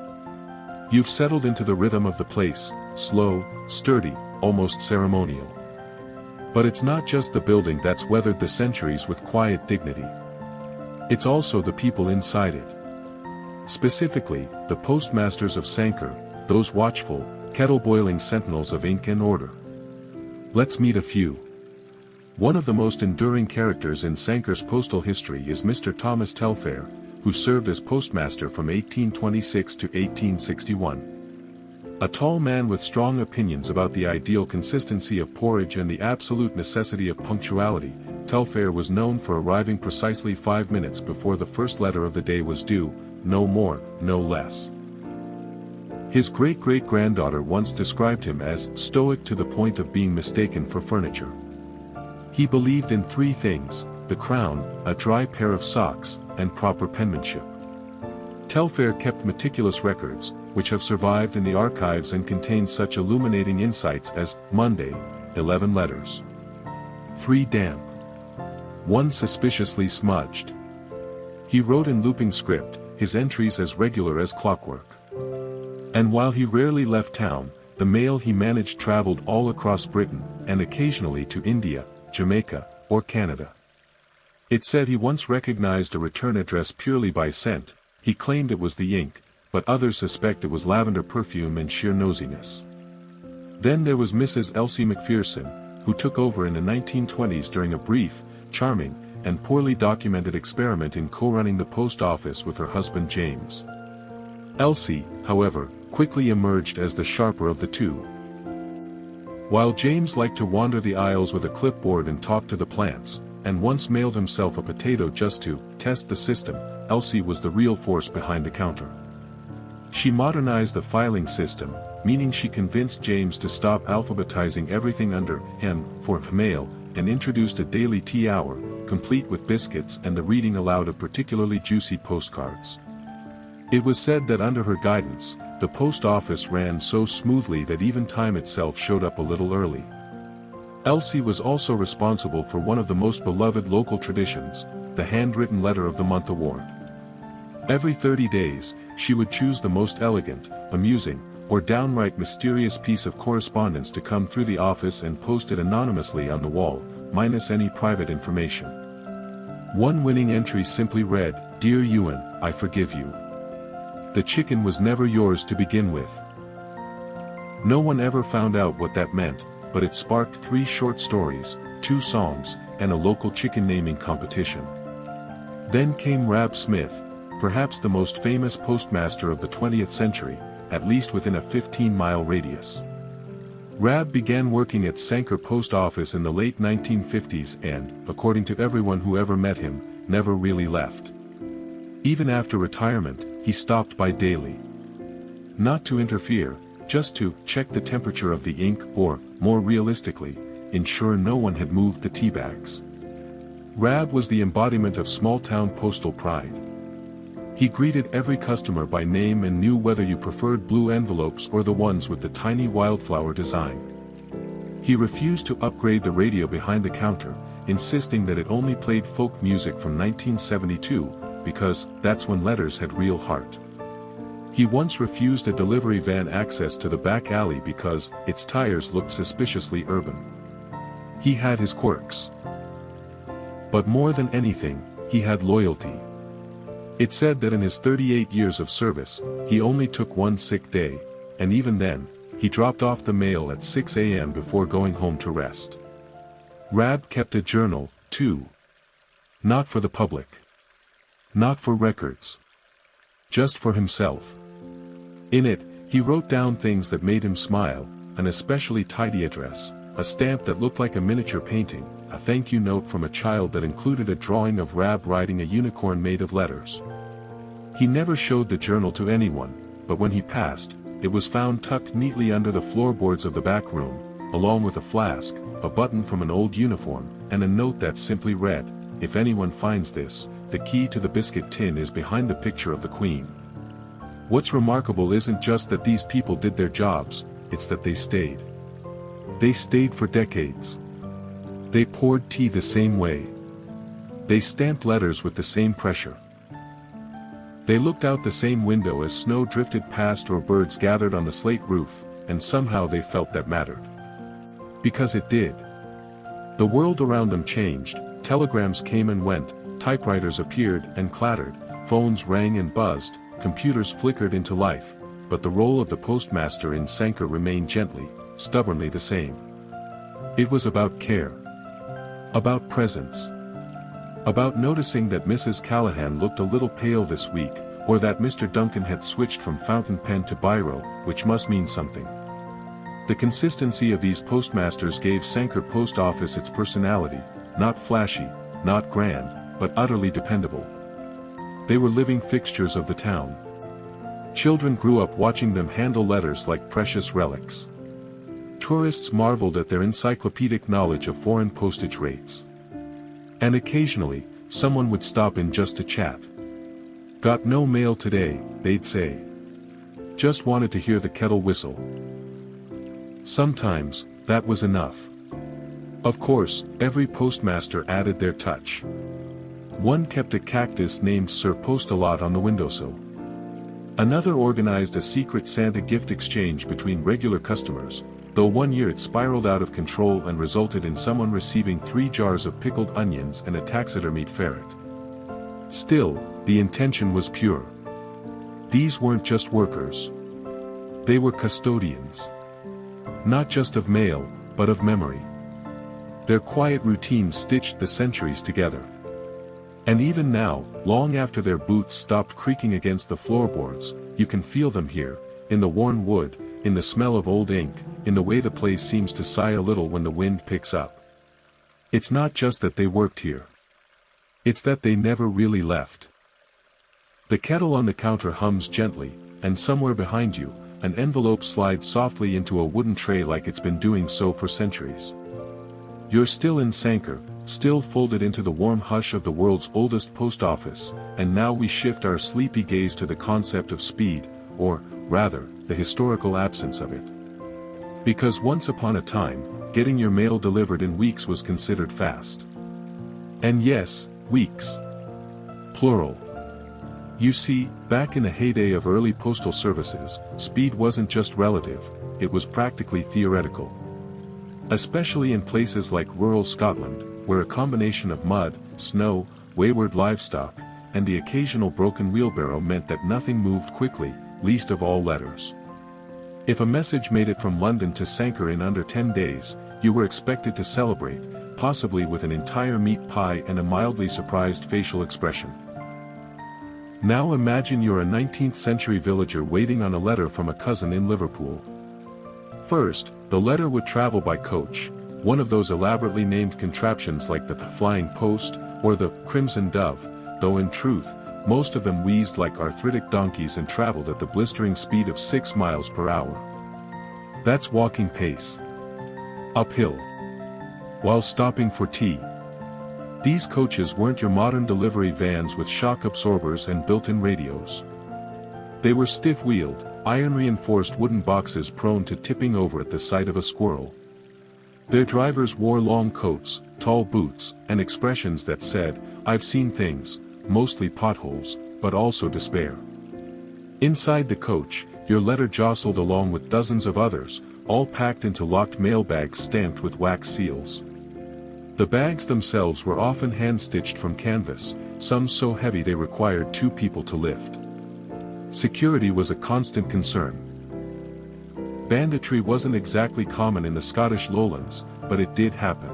You've settled into the rhythm of the place, slow, sturdy, almost ceremonial. But it's not just the building that's weathered the centuries with quiet dignity. It's also the people inside it. Specifically, the postmasters of Sanquhar, those watchful, kettle-boiling sentinels of ink and order. Let's meet a few. One of the most enduring characters in Sanquhar's postal history is Mr. Thomas Telfair, who served as postmaster from 1826 to 1861. A tall man with strong opinions about the ideal consistency of porridge and the absolute necessity of punctuality, Telfair was known for arriving precisely 5 minutes before the first letter of the day was due, no more, no less. His great-great-granddaughter once described him as stoic to the point of being mistaken for furniture. He believed in three things: the crown, a dry pair of socks, and proper penmanship. Telfair kept meticulous records, which have survived in the archives and contain such illuminating insights as Monday, 11 letters. 3 damp. 1 suspiciously smudged. He wrote in looping script, his entries as regular as clockwork. And while he rarely left town, the mail he managed traveled all across Britain, and occasionally to India, Jamaica, or Canada. It said he once recognized a return address purely by scent. He claimed it was the ink, but others suspect it was lavender perfume and sheer nosiness. Then there was Mrs. Elsie Macpherson, who took over in the 1920s during a brief, charming, and poorly documented experiment in co-running the post office with her husband James. Elsie, however, quickly emerged as the sharper of the two. While James liked to wander the aisles with a clipboard and talk to the plants, and once mailed himself a potato just to test the system, Elsie was the real force behind the counter. She modernized the filing system, meaning she convinced James to stop alphabetizing everything under M for mail, and introduced a daily tea hour, complete with biscuits and the reading aloud of particularly juicy postcards. It was said that under her guidance, the post office ran so smoothly that even time itself showed up a little early. Elsie was also responsible for one of the most beloved local traditions, the Handwritten Letter of the Month award. Every 30 days, she would choose the most elegant, amusing, or downright mysterious piece of correspondence to come through the office and post it anonymously on the wall, minus any private information. One winning entry simply read, "Dear Ewan, I forgive you. The chicken was never yours to begin with." No one ever found out what that meant, but it sparked 3 short stories, 2 songs, and a local chicken naming competition. Then came Rab Smith, perhaps the most famous postmaster of the 20th century, at least within a 15-mile radius. Rab began working at Sanquhar post office in the late 1950s and, according to everyone who ever met him, never really left. Even after retirement, he stopped by daily. Not to interfere, just to check the temperature of the ink or, more realistically, ensure no one had moved the tea bags. Rab was the embodiment of small-town postal pride. He greeted every customer by name and knew whether you preferred blue envelopes or the ones with the tiny wildflower design. He refused to upgrade the radio behind the counter, insisting that it only played folk music from 1972, because that's when letters had real heart. He once refused a delivery van access to the back alley because its tires looked suspiciously urban. He had his quirks. But more than anything, he had loyalty. It said that in his 38 years of service, he only took 1 sick day, and even then, he dropped off the mail at 6 a.m. before going home to rest. Rab kept a journal, too. Not for the public. Not for records. Just for himself. In it, he wrote down things that made him smile, an especially tidy address, a stamp that looked like a miniature painting, a thank you note from a child that included a drawing of Rab riding a unicorn made of letters. He never showed the journal to anyone, but when he passed, it was found tucked neatly under the floorboards of the back room, along with a flask, a button from an old uniform, and a note that simply read, "If anyone finds this, the key to the biscuit tin is behind the picture of the Queen." What's remarkable isn't just that these people did their jobs, it's that they stayed. They stayed for decades. They poured tea the same way. They stamped letters with the same pressure. They looked out the same window as snow drifted past or birds gathered on the slate roof, and somehow they felt that mattered. Because it did. The world around them changed, telegrams came and went, typewriters appeared and clattered, phones rang and buzzed, computers flickered into life, but the role of the postmaster in Sanquhar remained gently, stubbornly the same. It was about care. About presence. About noticing that Mrs. Callahan looked a little pale this week, or that Mr. Duncan had switched from fountain pen to biro, which must mean something. The consistency of these postmasters gave Sanquhar Post Office its personality, not flashy, not grand, but utterly dependable. They were living fixtures of the town. Children grew up watching them handle letters like precious relics. Tourists marveled at their encyclopedic knowledge of foreign postage rates. And occasionally, someone would stop in just to chat. "Got no mail today," they'd say. "Just wanted to hear the kettle whistle." Sometimes, that was enough. Of course, every postmaster added their touch. One kept a cactus named Sir Post-a-Lot on the windowsill. Another organized a secret Santa gift exchange between regular customers, though one year it spiraled out of control and resulted in someone receiving 3 jars of pickled onions and a taxidermied ferret. Still, the intention was pure. These weren't just workers. They were custodians. Not just of mail, but of memory. Their quiet routines stitched the centuries together. And even now, long after their boots stopped creaking against the floorboards, you can feel them here, in the worn wood, in the smell of old ink, in the way the place seems to sigh a little when the wind picks up. It's not just that they worked here. It's that they never really left. The kettle on the counter hums gently, and somewhere behind you, an envelope slides softly into a wooden tray like it's been doing so for centuries. You're still in Sanquhar, still folded into the warm hush of the world's oldest post office, and now we shift our sleepy gaze to the concept of speed, or, rather, the historical absence of it. Because once upon a time, getting your mail delivered in weeks was considered fast. And yes, weeks. Plural. You see, back in the heyday of early postal services, speed wasn't just relative, it was practically theoretical. Especially in places like rural Scotland, where a combination of mud, snow, wayward livestock, and the occasional broken wheelbarrow meant that nothing moved quickly, least of all letters. If a message made it from London to Sanquhar in under 10 days, you were expected to celebrate, possibly with an entire meat pie and a mildly surprised facial expression. Now imagine you're a 19th century villager waiting on a letter from a cousin in Liverpool. First, the letter would travel by coach, one of those elaborately named contraptions like the Flying Post, or the Crimson Dove, though in truth, most of them wheezed like arthritic donkeys and traveled at the blistering speed of 6 miles per hour. That's walking pace. Uphill. While stopping for tea. These coaches weren't your modern delivery vans with shock absorbers and built-in radios. They were stiff-wheeled, iron-reinforced wooden boxes prone to tipping over at the sight of a squirrel. Their drivers wore long coats, tall boots, and expressions that said, "I've seen things, mostly potholes, but also despair." Inside the coach, your letter jostled along with dozens of others, all packed into locked mail bags stamped with wax seals. The bags themselves were often hand-stitched from canvas, some so heavy they required 2 people to lift. Security was a constant concern. Banditry wasn't exactly common in the Scottish lowlands, but it did happen.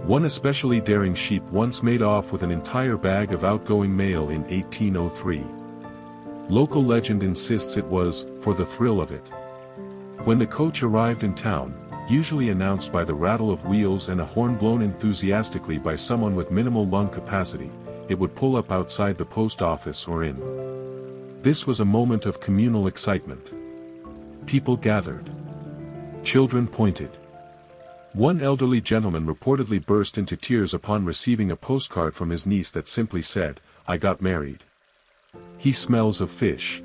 One especially daring sheep once made off with an entire bag of outgoing mail in 1803. Local legend insists it was, for the thrill of it. When the coach arrived in town, usually announced by the rattle of wheels and a horn blown enthusiastically by someone with minimal lung capacity, it would pull up outside the post office or inn. This was a moment of communal excitement. People gathered. Children pointed. One elderly gentleman reportedly burst into tears upon receiving a postcard from his niece that simply said, "I got married. He smells of fish."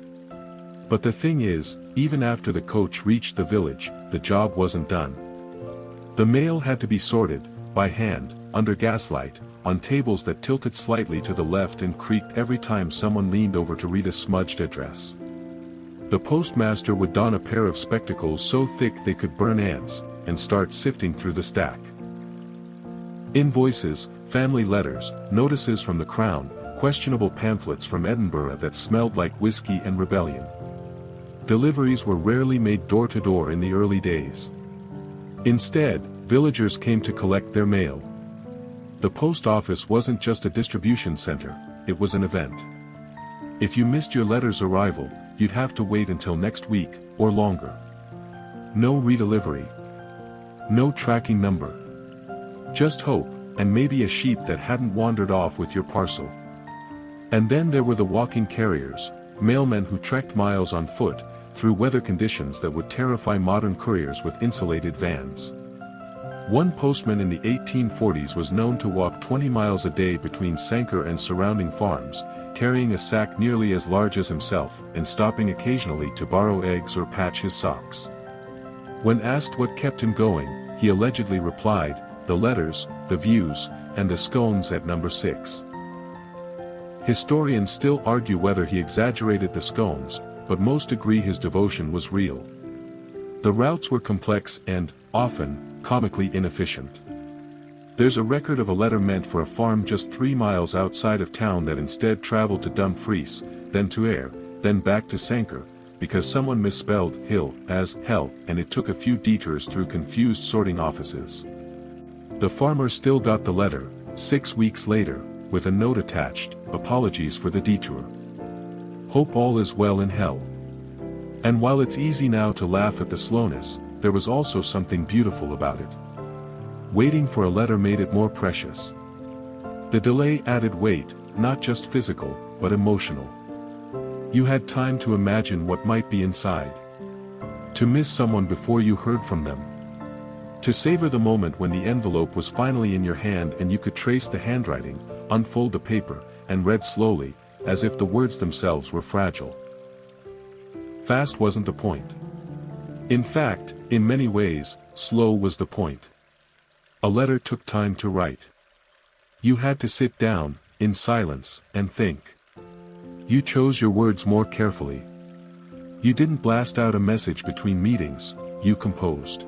But the thing is, even after the coach reached the village, the job wasn't done. The mail had to be sorted, by hand, under gaslight, on tables that tilted slightly to the left and creaked every time someone leaned over to read a smudged address. The postmaster would don a pair of spectacles so thick they could burn ants, and start sifting through the stack. Invoices, family letters, notices from the Crown, questionable pamphlets from Edinburgh that smelled like whiskey and rebellion. Deliveries were rarely made door-to-door in the early days. Instead, villagers came to collect their mail. The post office wasn't just a distribution center, it was an event. If you missed your letter's arrival, you'd have to wait until next week, or longer. No redelivery. No tracking number. Just hope, and maybe a sheep that hadn't wandered off with your parcel. And then there were the walking carriers, mailmen who trekked miles on foot, through weather conditions that would terrify modern couriers with insulated vans. One postman in the 1840s was known to walk 20 miles a day between Sanquhar and surrounding farms, carrying a sack nearly as large as himself, and stopping occasionally to borrow eggs or patch his socks. When asked what kept him going, he allegedly replied, "The letters, the views, and the scones at number 6. Historians still argue whether he exaggerated the scones, but most agree his devotion was real. The routes were complex and, often, comically inefficient. There's a record of a letter meant for a farm just 3 miles outside of town that instead traveled to Dumfries, then to Ayr, then back to Sanquhar, because someone misspelled hill as hell, and it took a few detours through confused sorting offices. The farmer still got the letter, 6 weeks later, with a note attached, "Apologies for the detour. Hope all is well in hell." And while it's easy now to laugh at the slowness, there was also something beautiful about it. Waiting for a letter made it more precious. The delay added weight, not just physical, but emotional. You had time to imagine what might be inside. To miss someone before you heard from them. To savor the moment when the envelope was finally in your hand and you could trace the handwriting, unfold the paper, and read slowly, as if the words themselves were fragile. Fast wasn't the point. In fact, in many ways, slow was the point. A letter took time to write. You had to sit down, in silence, and think. You chose your words more carefully. You didn't blast out a message between meetings, you composed.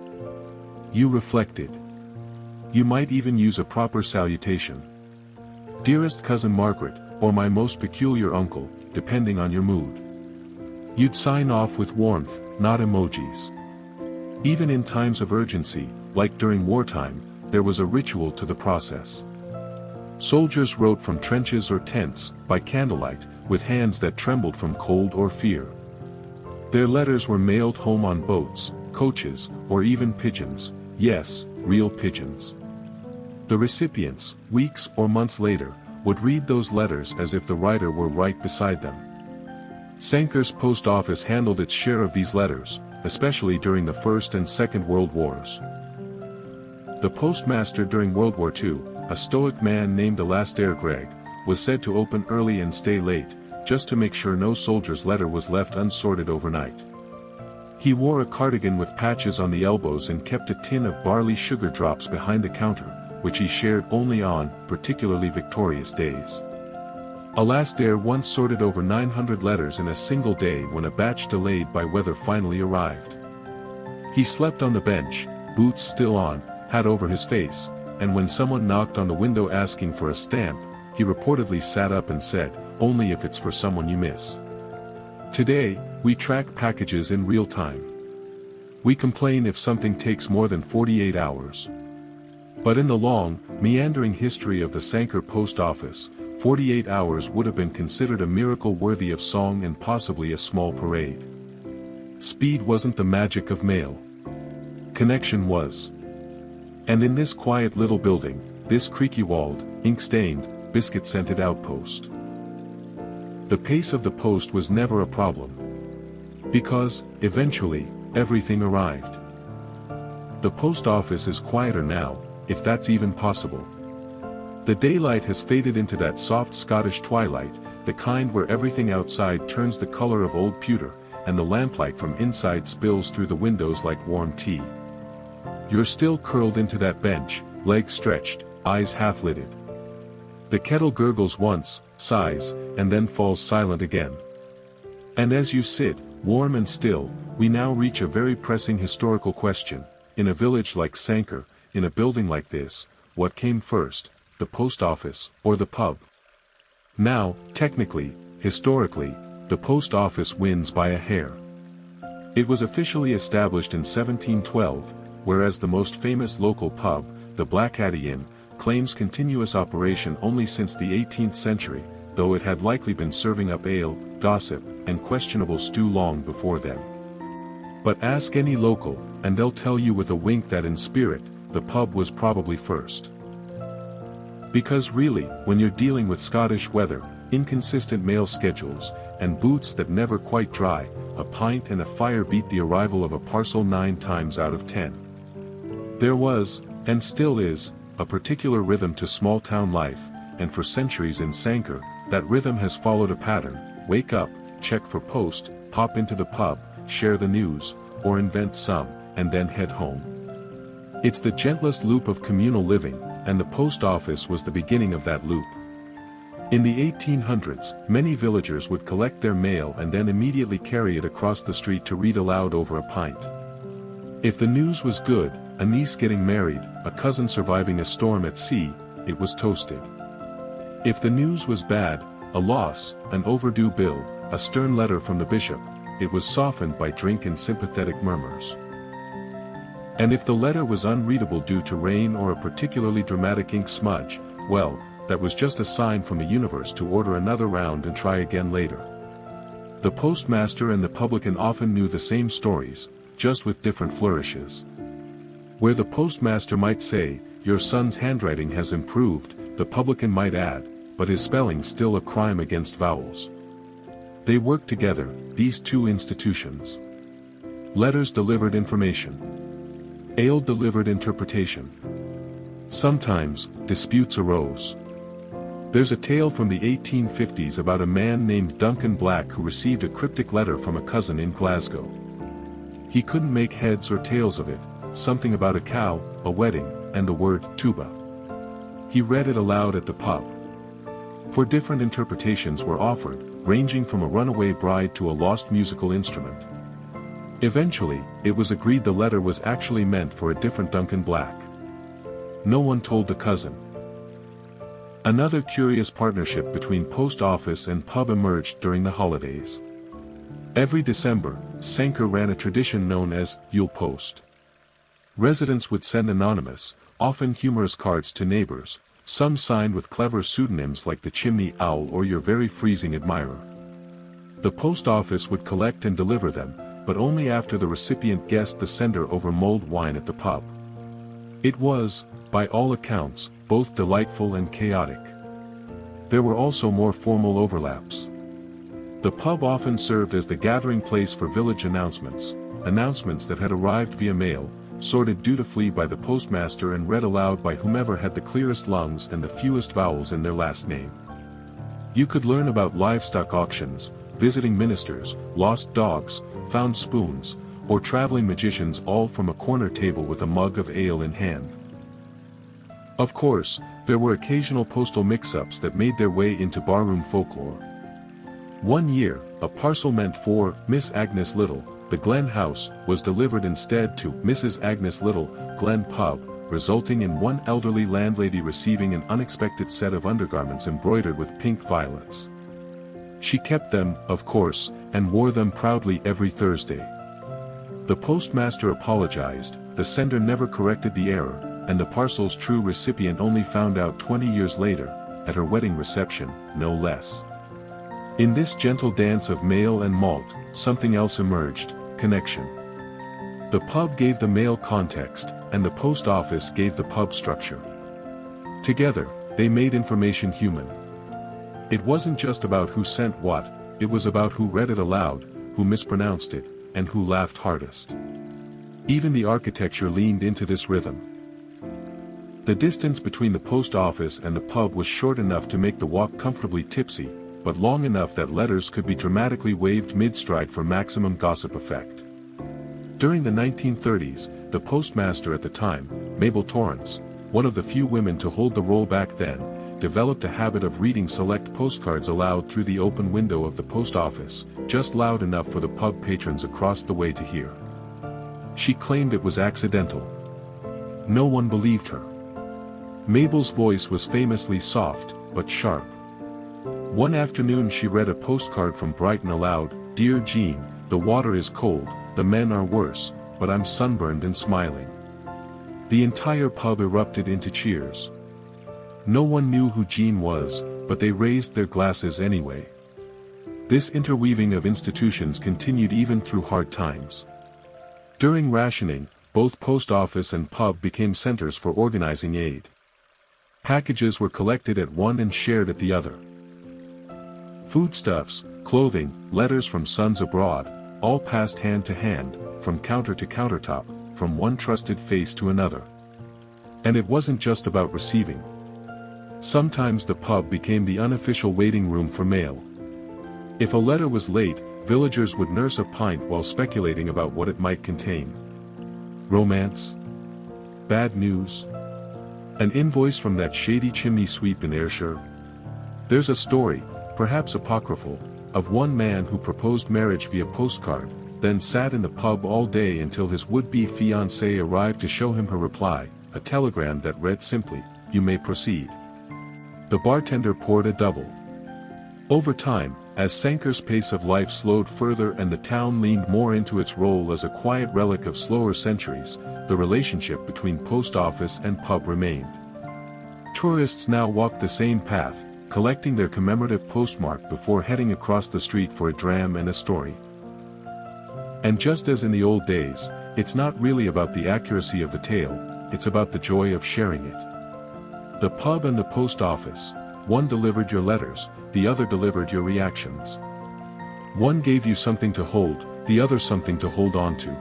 You reflected. You might even use a proper salutation. "Dearest Cousin Margaret," or "My most peculiar uncle," depending on your mood. You'd sign off with warmth, not emojis. Even in times of urgency, like during wartime, there was a ritual to the process. Soldiers wrote from trenches or tents, by candlelight, with hands that trembled from cold or fear. Their letters were mailed home on boats, coaches, or even pigeons, yes, real pigeons. The recipients, weeks or months later, would read those letters as if the writer were right beside them. Sanquhar's post office handled its share of these letters, especially during the First and Second World Wars. The postmaster during World War II, a stoic man named Alastair Gregg, was said to open early and stay late, just to make sure no soldier's letter was left unsorted overnight. He wore a cardigan with patches on the elbows and kept a tin of barley sugar drops behind the counter, which he shared only on, particularly victorious days. Alastair once sorted over 900 letters in a single day when a batch delayed by weather finally arrived. He slept on the bench, boots still on, hat over his face, and when someone knocked on the window asking for a stamp, he reportedly sat up and said, "Only if it's for someone you miss." Today, we track packages in real time. We complain if something takes more than 48 hours. But in the long, meandering history of the Sanquhar post office, 48 hours would have been considered a miracle worthy of song and possibly a small parade. Speed wasn't the magic of mail. Connection was. And in this quiet little building, this creaky-walled, ink-stained, biscuit-scented outpost, the pace of the post was never a problem. Because, eventually, everything arrived. The post office is quieter now, if that's even possible. The daylight has faded into that soft Scottish twilight, the kind where everything outside turns the color of old pewter, and the lamplight from inside spills through the windows like warm tea. You're still curled into that bench, legs stretched, eyes half-lidded. The kettle gurgles once, sighs, and then falls silent again. And as you sit, warm and still, we now reach a very pressing historical question. In a village like Sanquhar, in a building like this, what came first, the post office, or the pub? Now, technically, historically, the post office wins by a hair. It was officially established in 1712, whereas the most famous local pub, the Blackaddy Inn, claims continuous operation only since the 18th century, though it had likely been serving up ale, gossip, and questionable stew long before then. But ask any local, and they'll tell you with a wink that in spirit, the pub was probably first. Because really, when you're dealing with Scottish weather, inconsistent mail schedules, and boots that never quite dry, a pint and a fire beat the arrival of a parcel 9 times out of 10. There was, and still is, a particular rhythm to small-town life, and for centuries in Sanquhar, that rhythm has followed a pattern: wake up, check for post, hop into the pub, share the news, or invent some, and then head home. It's the gentlest loop of communal living, and the post office was the beginning of that loop. In the 1800s, many villagers would collect their mail and then immediately carry it across the street to read aloud over a pint. If the news was good, a niece getting married, a cousin surviving a storm at sea, it was toasted. If the news was bad, a loss, an overdue bill, a stern letter from the bishop, it was softened by drink and sympathetic murmurs. And if the letter was unreadable due to rain or a particularly dramatic ink smudge, well, that was just a sign from the universe to order another round and try again later. The postmaster and the publican often knew the same stories, just with different flourishes. Where the postmaster might say, "Your son's handwriting has improved," the publican might add, "But his spelling's still a crime against vowels." They worked together, these two institutions. Letters delivered information. Ale delivered interpretation. Sometimes, disputes arose. There's a tale from the 1850s about a man named Duncan Black who received a cryptic letter from a cousin in Glasgow. He couldn't make heads or tails of it, something about a cow, a wedding, and the word tuba. He read it aloud at the pub. For different interpretations were offered, ranging from a runaway bride to a lost musical instrument. Eventually, it was agreed the letter was actually meant for a different Duncan Black. No one told the cousin. Another curious partnership between post office and pub emerged during the holidays. Every December, Sanquhar ran a tradition known as Yule Post. Residents would send anonymous, often humorous cards to neighbors, some signed with clever pseudonyms like the Chimney Owl or Your Very Freezing Admirer. The post office would collect and deliver them, but only after the recipient guessed the sender over mulled wine at the pub. It was, by all accounts, both delightful and chaotic. There were also more formal overlaps. The pub often served as the gathering place for village announcements that had arrived via mail, sorted dutifully by the postmaster and read aloud by whomever had the clearest lungs and the fewest vowels in their last name. You could learn about livestock auctions, visiting ministers, lost dogs, found spoons, or traveling magicians, all from a corner table with a mug of ale in hand. Of course, there were occasional postal mix-ups that made their way into barroom folklore. One year, a parcel meant for Miss Agnes Little, the Glen House, was delivered instead to Mrs. Agnes Little, Glen Pub, resulting in one elderly landlady receiving an unexpected set of undergarments embroidered with pink violets. She kept them, of course, and wore them proudly every Thursday. The postmaster apologized, the sender never corrected the error, and the parcel's true recipient only found out 20 years later, at her wedding reception, no less. In this gentle dance of mail and malt, something else emerged: connection. The pub gave the mail context, and the post office gave the pub structure. Together, they made information human. It wasn't just about who sent what, it was about who read it aloud, who mispronounced it, and who laughed hardest. Even the architecture leaned into this rhythm. The distance between the post office and the pub was short enough to make the walk comfortably tipsy, but long enough that letters could be dramatically waved mid-stride for maximum gossip effect. During the 1930s, the postmaster at the time, Mabel Torrance, one of the few women to hold the role back then, developed a habit of reading select postcards aloud through the open window of the post office, just loud enough for the pub patrons across the way to hear. She claimed it was accidental. No one believed her. Mabel's voice was famously soft, but sharp. One afternoon she read a postcard from Brighton aloud: "Dear Jean, the water is cold, the men are worse, but I'm sunburned and smiling." The entire pub erupted into cheers. No one knew who Jean was, but they raised their glasses anyway. This interweaving of institutions continued even through hard times. During rationing, both post office and pub became centers for organizing aid. Packages were collected at one and shared at the other. Foodstuffs, clothing, letters from sons abroad, all passed hand to hand, from counter to countertop, from one trusted face to another. And it wasn't just about receiving. Sometimes the pub became the unofficial waiting room for mail. If a letter was late, villagers would nurse a pint while speculating about what it might contain. Romance? Bad news? An invoice from that shady chimney sweep in Ayrshire? There's a story, perhaps apocryphal, of one man who proposed marriage via postcard, then sat in the pub all day until his would-be fiancée arrived to show him her reply, a telegram that read simply, "You may proceed." The bartender poured a double. Over time, as Sanquhar's pace of life slowed further and the town leaned more into its role as a quiet relic of slower centuries, the relationship between post office and pub remained. Tourists now walked the same path, collecting their commemorative postmark before heading across the street for a dram and a story. And just as in the old days, it's not really about the accuracy of the tale, it's about the joy of sharing it. The pub and the post office, one delivered your letters, the other delivered your reactions. One gave you something to hold, the other something to hold on to.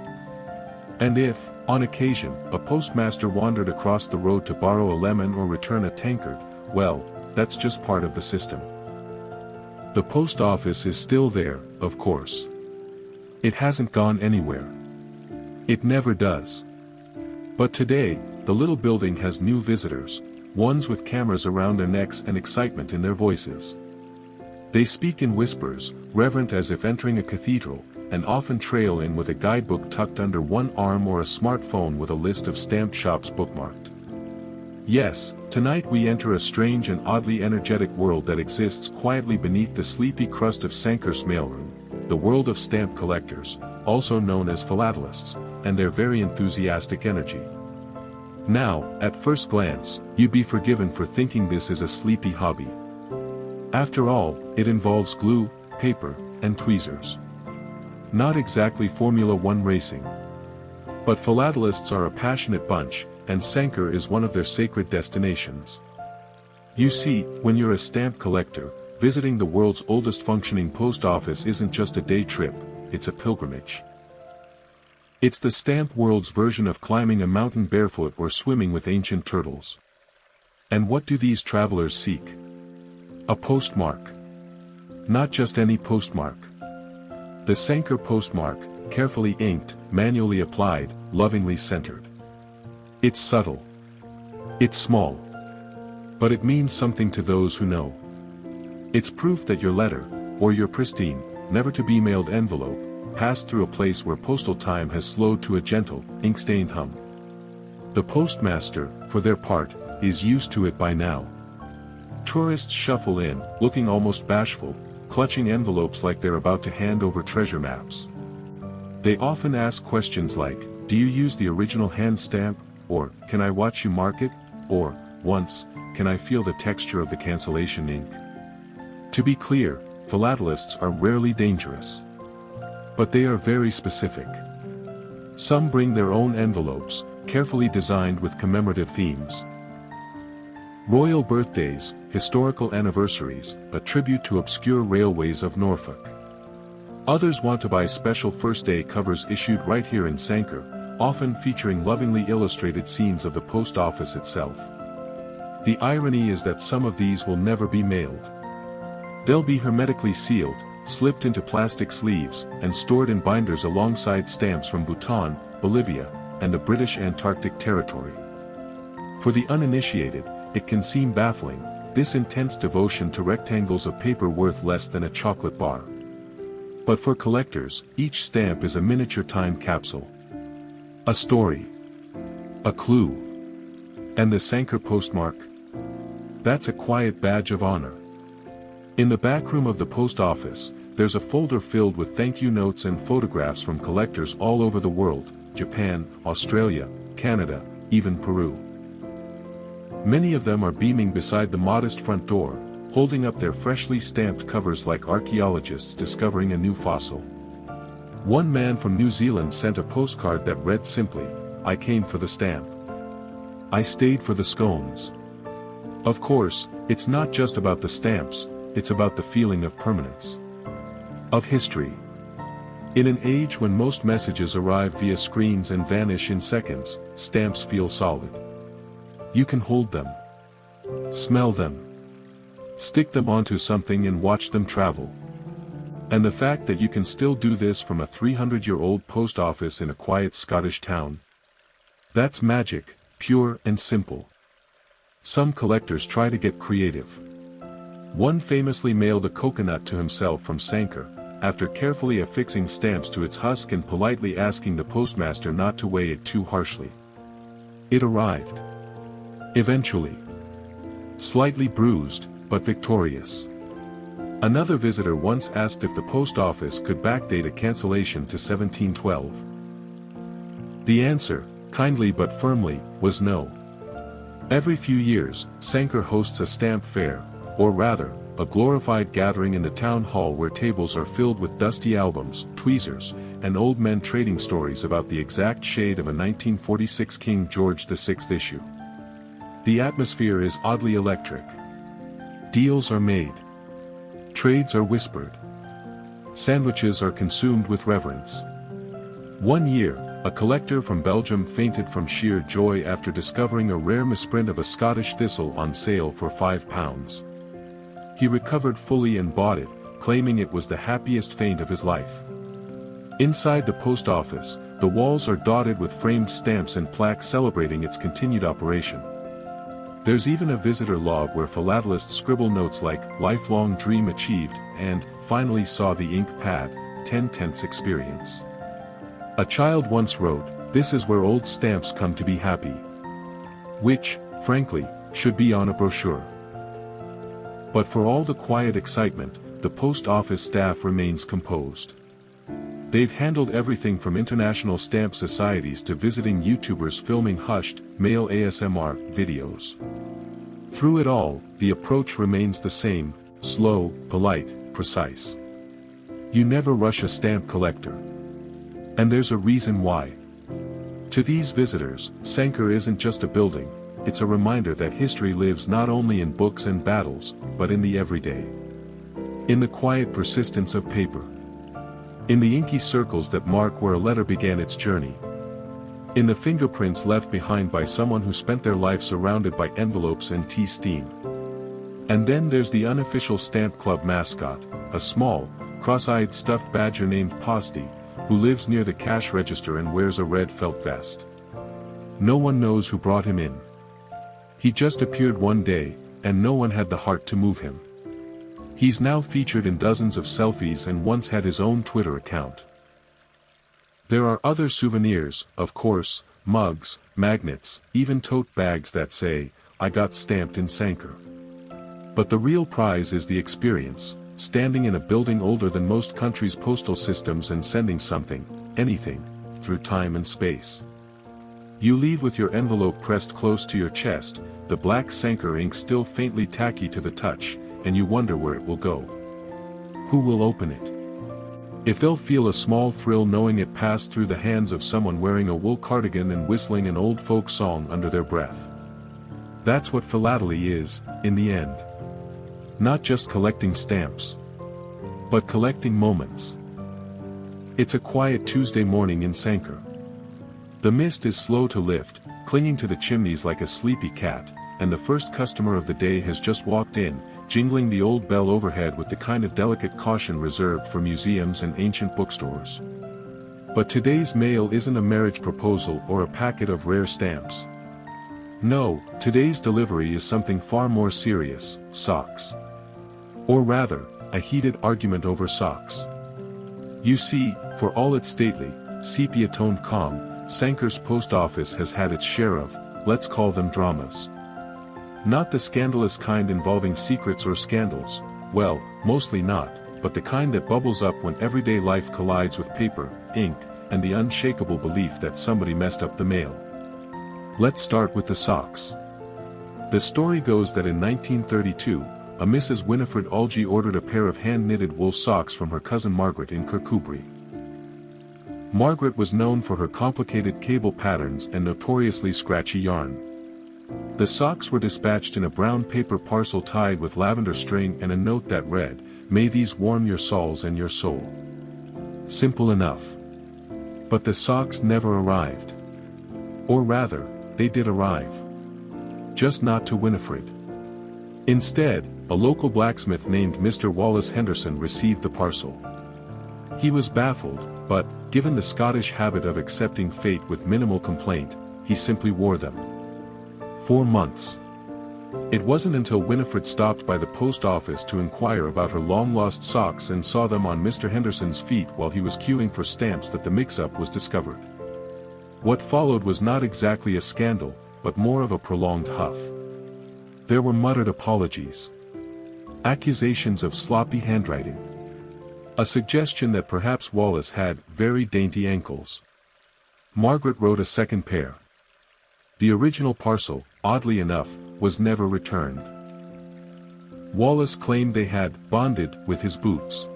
And if, on occasion, a postmaster wandered across the road to borrow a lemon or return a tankard, well, that's just part of the system. The post office is still there, of course. It hasn't gone anywhere. It never does. But today, the little building has new visitors, ones with cameras around their necks and excitement in their voices. They speak in whispers, reverent as if entering a cathedral, and often trail in with a guidebook tucked under one arm or a smartphone with a list of stamped shops bookmarked. Yes, tonight we enter a strange and oddly energetic world that exists quietly beneath the sleepy crust of Sanquhar's mailroom, the world of stamp collectors, also known as philatelists, and their very enthusiastic energy. Now, at first glance, you'd be forgiven for thinking this is a sleepy hobby. After all, it involves glue, paper, and tweezers. Not exactly Formula One racing. But philatelists are a passionate bunch, and Sanquhar is one of their sacred destinations. You see, when you're a stamp collector, visiting the world's oldest functioning post office isn't just a day trip, it's a pilgrimage. It's the stamp world's version of climbing a mountain barefoot or swimming with ancient turtles. And what do these travelers seek? A postmark. Not just any postmark. The Sanquhar postmark, carefully inked, manually applied, lovingly centered. It's subtle. It's small. But it means something to those who know. It's proof that your letter, or your pristine, never-to-be-mailed envelope, passed through a place where postal time has slowed to a gentle, ink-stained hum. The postmaster, for their part, is used to it by now. Tourists shuffle in, looking almost bashful, clutching envelopes like they're about to hand over treasure maps. They often ask questions like, "Do you use the original hand stamp?" Or, "Can I watch you mark it?" Or, once, "Can I feel the texture of the cancellation ink?" To be clear, philatelists are rarely dangerous. But they are very specific. Some bring their own envelopes, carefully designed with commemorative themes. Royal birthdays, historical anniversaries, a tribute to obscure railways of Norfolk. Others want to buy special first-day covers issued right here in Sanquhar, often featuring lovingly illustrated scenes of the post office itself. The irony is that some of these will never be mailed. They'll be hermetically sealed, slipped into plastic sleeves, and stored in binders alongside stamps from Bhutan, Bolivia, and the British Antarctic Territory. For the uninitiated, it can seem baffling, this intense devotion to rectangles of paper worth less than a chocolate bar. But for collectors, each stamp is a miniature time capsule. A story. A clue. And the Sanquhar postmark? That's a quiet badge of honor. In the back room of the post office, there's a folder filled with thank you notes and photographs from collectors all over the world, Japan, Australia, Canada, even Peru. Many of them are beaming beside the modest front door, holding up their freshly stamped covers like archaeologists discovering a new fossil. One man from New Zealand sent a postcard that read simply, "I came for the stamp. I stayed for the scones." Of course, it's not just about the stamps, it's about the feeling of permanence. Of history. In an age when most messages arrive via screens and vanish in seconds, stamps feel solid. You can hold them. Smell them. Stick them onto something and watch them travel. And the fact that you can still do this from a 300-year-old post office in a quiet Scottish town. That's magic, pure and simple. Some collectors try to get creative. One famously mailed a coconut to himself from Sanquhar, after carefully affixing stamps to its husk and politely asking the postmaster not to weigh it too harshly. It arrived. Eventually. Slightly bruised, but victorious. Another visitor once asked if the post office could backdate a cancellation to 1712. The answer, kindly but firmly, was no. Every few years, Sanquhar hosts a stamp fair, or rather, a glorified gathering in the town hall where tables are filled with dusty albums, tweezers, and old men trading stories about the exact shade of a 1946 King George VI issue. The atmosphere is oddly electric. Deals are made. Trades are whispered. Sandwiches are consumed with reverence. One year, a collector from Belgium fainted from sheer joy after discovering a rare misprint of a Scottish thistle on sale for £5. He recovered fully and bought it, claiming it was the happiest faint of his life. Inside the post office, the walls are dotted with framed stamps and plaques celebrating its continued operation. There's even a visitor log where philatelists scribble notes like, "Lifelong dream achieved," and, "Finally saw the ink pad, 10/10 experience." A child once wrote, "This is where old stamps come to be happy." Which, frankly, should be on a brochure. But for all the quiet excitement, the post office staff remains composed. They've handled everything from international stamp societies to visiting YouTubers filming hushed, male ASMR videos. Through it all, the approach remains the same: slow, polite, precise. You never rush a stamp collector. And there's a reason why. To these visitors, Sanquhar isn't just a building, it's a reminder that history lives not only in books and battles, but in the everyday. In the quiet persistence of paper. In the inky circles that mark where a letter began its journey. In the fingerprints left behind by someone who spent their life surrounded by envelopes and tea steam. And then there's the unofficial stamp club mascot, a small, cross-eyed stuffed badger named Posty, who lives near the cash register and wears a red felt vest. No one knows who brought him in. He just appeared one day, and no one had the heart to move him. He's now featured in dozens of selfies and once had his own Twitter account. There are other souvenirs, of course, mugs, magnets, even tote bags that say, "I got stamped in Sanquhar." But the real prize is the experience, standing in a building older than most countries' postal systems and sending something, anything, through time and space. You leave with your envelope pressed close to your chest, the black Sanquhar ink still faintly tacky to the touch, and you wonder where it will go. Who will open it? If they'll feel a small thrill knowing it passed through the hands of someone wearing a wool cardigan and whistling an old folk song under their breath. That's what philately is, in the end. Not just collecting stamps, but collecting moments. It's a quiet Tuesday morning in Sanquhar. The mist is slow to lift, clinging to the chimneys like a sleepy cat, and the first customer of the day has just walked in, jingling the old bell overhead with the kind of delicate caution reserved for museums and ancient bookstores. But today's mail isn't a marriage proposal or a packet of rare stamps. No, today's delivery is something far more serious: socks. Or rather, a heated argument over socks. You see, for all its stately, sepia-toned calm, Sanquhar's post office has had its share of, let's call them dramas. Not the scandalous kind involving secrets or scandals, well, mostly not, but the kind that bubbles up when everyday life collides with paper, ink, and the unshakable belief that somebody messed up the mail. Let's start with the socks. The story goes that in 1932, a Mrs. Winifred Algie ordered a pair of hand-knitted wool socks from her cousin Margaret in Kirkcudbright. Margaret was known for her complicated cable patterns and notoriously scratchy yarn. The socks were dispatched in a brown paper parcel tied with lavender string and a note that read, "May these warm your soles and your soul." Simple enough. But the socks never arrived. Or rather, they did arrive. Just not to Winifred. Instead, a local blacksmith named Mr. Wallace Henderson received the parcel. He was baffled, but, given the Scottish habit of accepting fate with minimal complaint, he simply wore them. 4 months. It wasn't until Winifred stopped by the post office to inquire about her long-lost socks and saw them on Mr. Henderson's feet while he was queuing for stamps that the mix-up was discovered. What followed was not exactly a scandal, but more of a prolonged huff. There were muttered apologies. Accusations of sloppy handwriting. A suggestion that perhaps Wallace had very dainty ankles. Margaret wrote a second pair. The original parcel, oddly enough, was never returned. Wallace claimed they had bonded with his boots.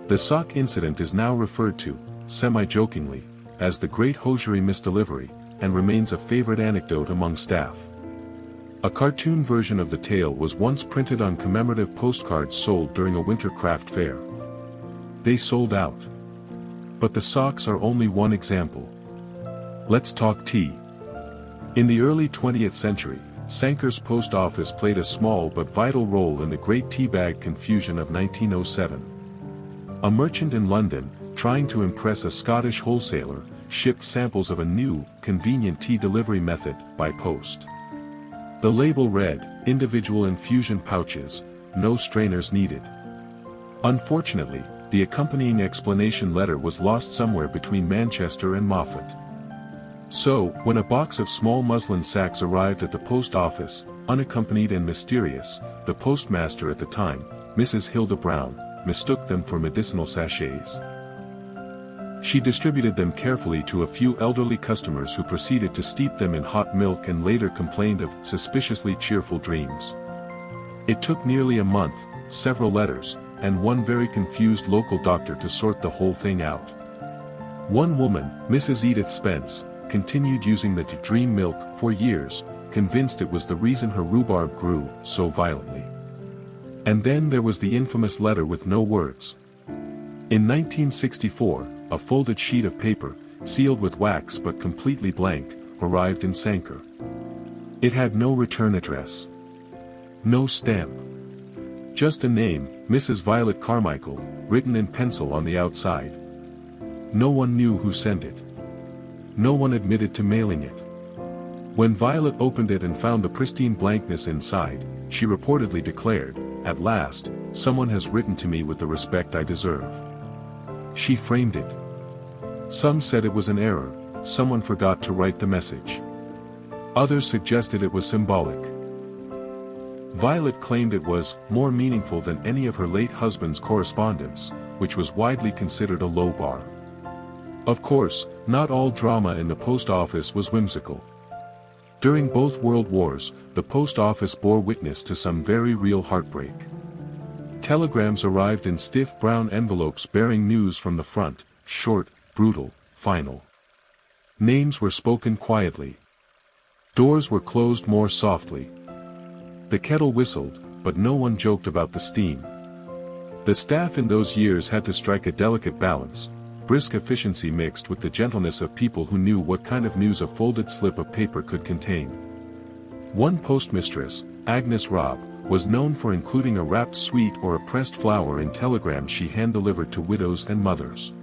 The sock incident is now referred to, semi-jokingly, as the Great Hosiery Misdelivery, and remains a favorite anecdote among staff. A cartoon version of the tale was once printed on commemorative postcards sold during a winter craft fair. They sold out. But the socks are only one example. Let's talk tea. In the early 20th century, Sanquhar's post office played a small but vital role in the Great Tea Bag Confusion of 1907. A merchant in London, trying to impress a Scottish wholesaler, shipped samples of a new, convenient tea delivery method by post. The label read, "Individual infusion pouches, no strainers needed." Unfortunately, the accompanying explanation letter was lost somewhere between Manchester and Moffat. So, when a box of small muslin sacks arrived at the post office, unaccompanied and mysterious, the postmaster at the time, Mrs. Hilda Brown, mistook them for medicinal sachets. She distributed them carefully to a few elderly customers who proceeded to steep them in hot milk and later complained of suspiciously cheerful dreams. It took nearly a month, several letters, and one very confused local doctor to sort the whole thing out. One woman, Mrs. Edith Spence, continued using the dream milk for years, convinced it was the reason her rhubarb grew so violently. And then there was the infamous letter with no words. In 1964, a folded sheet of paper, sealed with wax but completely blank, arrived in Sanquhar. It had no return address. No stamp. Just a name, Mrs. Violet Carmichael, written in pencil on the outside. No one knew who sent it. No one admitted to mailing it. When Violet opened it and found the pristine blankness inside, she reportedly declared, "At last, someone has written to me with the respect I deserve." She framed it. Some said it was an error, someone forgot to write the message. Others suggested it was symbolic. Violet claimed it was more meaningful than any of her late husband's correspondence, which was widely considered a low bar. Of course, not all drama in the post office was whimsical. During both World Wars, the post office bore witness to some very real heartbreak. Telegrams arrived in stiff brown envelopes bearing news from the front, short, brutal, final. Names were spoken quietly. Doors were closed more softly. The kettle whistled, but no one joked about the steam. The staff in those years had to strike a delicate balance, brisk efficiency mixed with the gentleness of people who knew what kind of news a folded slip of paper could contain. One postmistress, Agnes Robb, was known for including a wrapped sweet or a pressed flower in telegrams she hand-delivered to widows and mothers.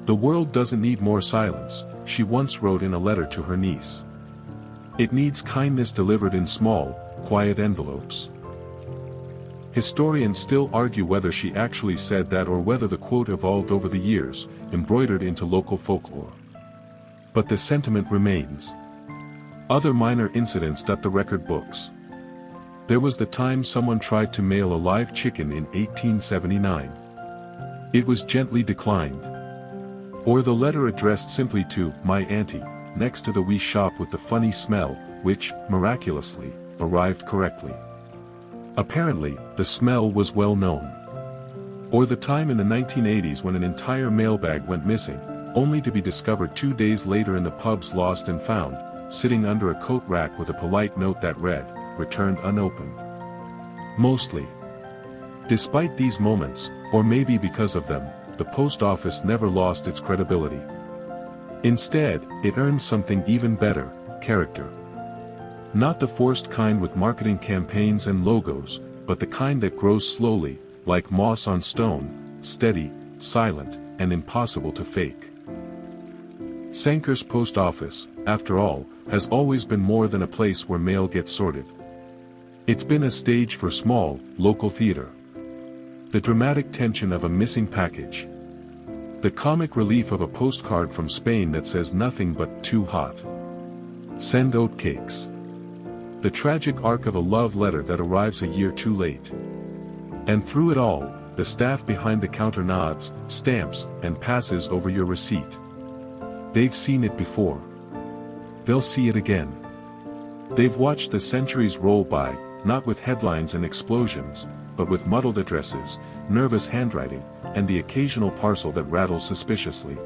"The world doesn't need more silence," she once wrote in a letter to her niece. "It needs kindness delivered in small, quiet envelopes." Historians still argue whether she actually said that or whether the quote evolved over the years, embroidered into local folklore. But the sentiment remains. Other minor incidents dot the record books. There was the time someone tried to mail a live chicken in 1879. It was gently declined. Or the letter addressed simply to "my auntie," next to the wee shop with the funny smell, which, miraculously, arrived correctly. Apparently, the smell was well known. Or the time in the 1980s when an entire mailbag went missing, only to be discovered 2 days later in the pub's Lost and Found, sitting under a coat rack with a polite note that read, "Returned unopened." Mostly. Despite these moments, or maybe because of them, the post office never lost its credibility. Instead, it earned something even better: character. Not the forced kind with marketing campaigns and logos, but the kind that grows slowly, like moss on stone, steady, silent, and impossible to fake. Sanquhar's post office, after all, has always been more than a place where mail gets sorted. It's been a stage for small, local theater. The dramatic tension of a missing package. The comic relief of a postcard from Spain that says nothing but "too hot. Send oatcakes." The tragic arc of a love letter that arrives a year too late. And through it all, the staff behind the counter nods, stamps, and passes over your receipt. They've seen it before. They'll see it again. They've watched the centuries roll by, not with headlines and explosions, but with muddled addresses, nervous handwriting, and the occasional parcel that rattles suspiciously.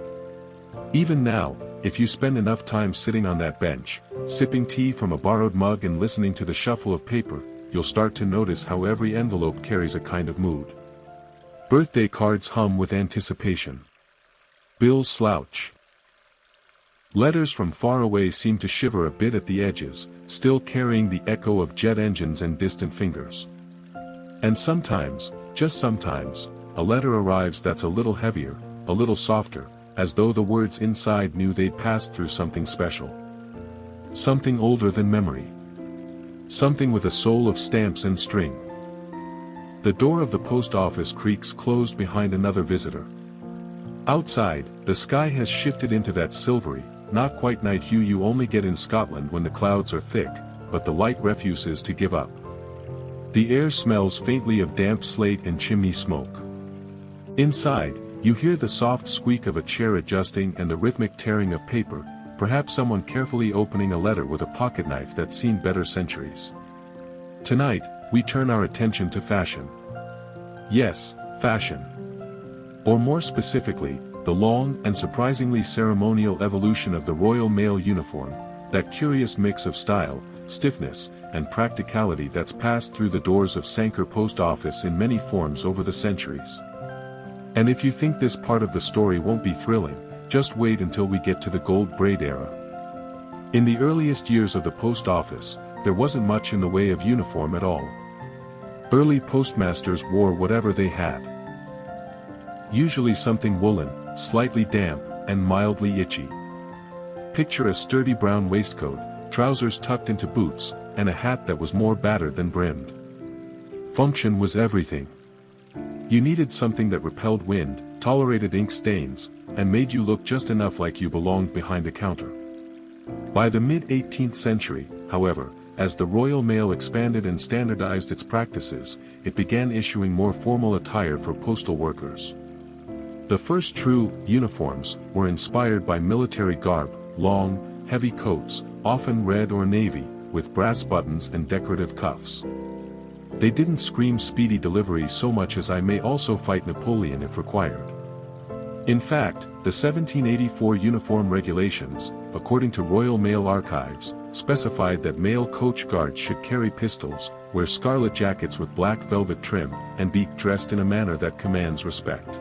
Even now, if you spend enough time sitting on that bench, sipping tea from a borrowed mug and listening to the shuffle of paper, you'll start to notice how every envelope carries a kind of mood. Birthday cards hum with anticipation. Bills slouch. Letters from far away seem to shiver a bit at the edges, still carrying the echo of jet engines and distant fingers. And sometimes, just sometimes, a letter arrives that's a little heavier, a little softer, as though the words inside knew they'd passed through something special. Something older than memory. Something with a soul of stamps and string. The door of the post office creaks closed behind another visitor. Outside, the sky has shifted into that silvery, not quite night hue you only get in Scotland when the clouds are thick, but the light refuses to give up. The air smells faintly of damp slate and chimney smoke. Inside, you hear the soft squeak of a chair adjusting and the rhythmic tearing of paper, perhaps someone carefully opening a letter with a pocket knife that's seen better centuries. Tonight, we turn our attention to fashion. Yes, fashion. Or more specifically, the long and surprisingly ceremonial evolution of the Royal Mail uniform, that curious mix of style, stiffness, and practicality that's passed through the doors of Sanquhar Post Office in many forms over the centuries. And if you think this part of the story won't be thrilling, just wait until we get to the gold braid era. In the earliest years of the post office, there wasn't much in the way of uniform at all. Early postmasters wore whatever they had. Usually something woolen, slightly damp, and mildly itchy. Picture a sturdy brown waistcoat, trousers tucked into boots, and a hat that was more battered than brimmed. Function was everything. You needed something that repelled wind, tolerated ink stains, and made you look just enough like you belonged behind a counter. By the mid-18th century, however, as the Royal Mail expanded and standardized its practices, it began issuing more formal attire for postal workers. The first true uniforms were inspired by military garb, long, heavy coats, often red or navy, with brass buttons and decorative cuffs. They didn't scream speedy delivery so much as "I may also fight Napoleon if required." In fact, the 1784 Uniform Regulations, according to Royal Mail Archives, specified that male coach guards should carry pistols, wear scarlet jackets with black velvet trim, and be dressed in a manner that commands respect.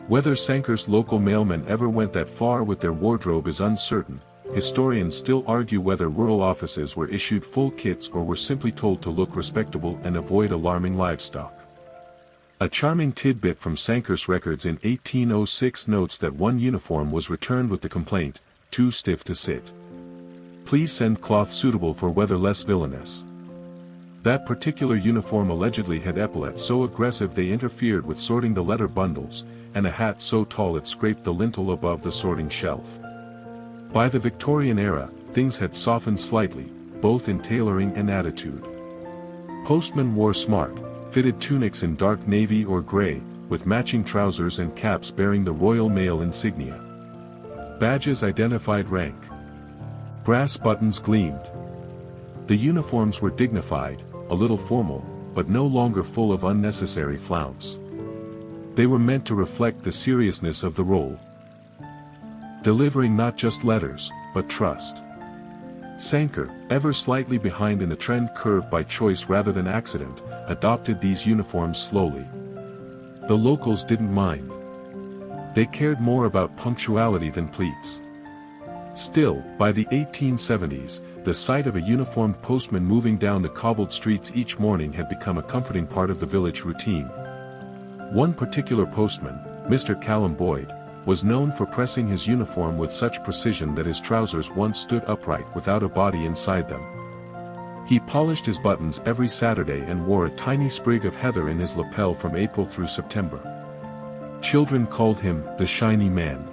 Whether Sanquhar's local mailmen ever went that far with their wardrobe is uncertain. Historians still argue whether rural offices were issued full kits or were simply told to look respectable and avoid alarming livestock. A charming tidbit from Sanquhar's records in 1806 notes that one uniform was returned with the complaint, "Too stiff to sit. Please send cloth suitable for weather less villainous." That particular uniform allegedly had epaulets so aggressive they interfered with sorting the letter bundles, and a hat so tall it scraped the lintel above the sorting shelf. By the Victorian era, things had softened slightly, both in tailoring and attitude. Postmen wore smart, fitted tunics in dark navy or gray, with matching trousers and caps bearing the Royal Mail insignia. Badges identified rank. Brass buttons gleamed. The uniforms were dignified, a little formal, but no longer full of unnecessary flounce. They were meant to reflect the seriousness of the role. Delivering not just letters, but trust. Sanquhar, ever slightly behind in the trend curve by choice rather than accident, adopted these uniforms slowly. The locals didn't mind. They cared more about punctuality than pleats. Still, by the 1870s, the sight of a uniformed postman moving down the cobbled streets each morning had become a comforting part of the village routine. One particular postman, Mr. Callum Boyd, was known for pressing his uniform with such precision that his trousers once stood upright without a body inside them. He polished his buttons every Saturday and wore a tiny sprig of heather in his lapel from April through September. Children called him the Shiny Man.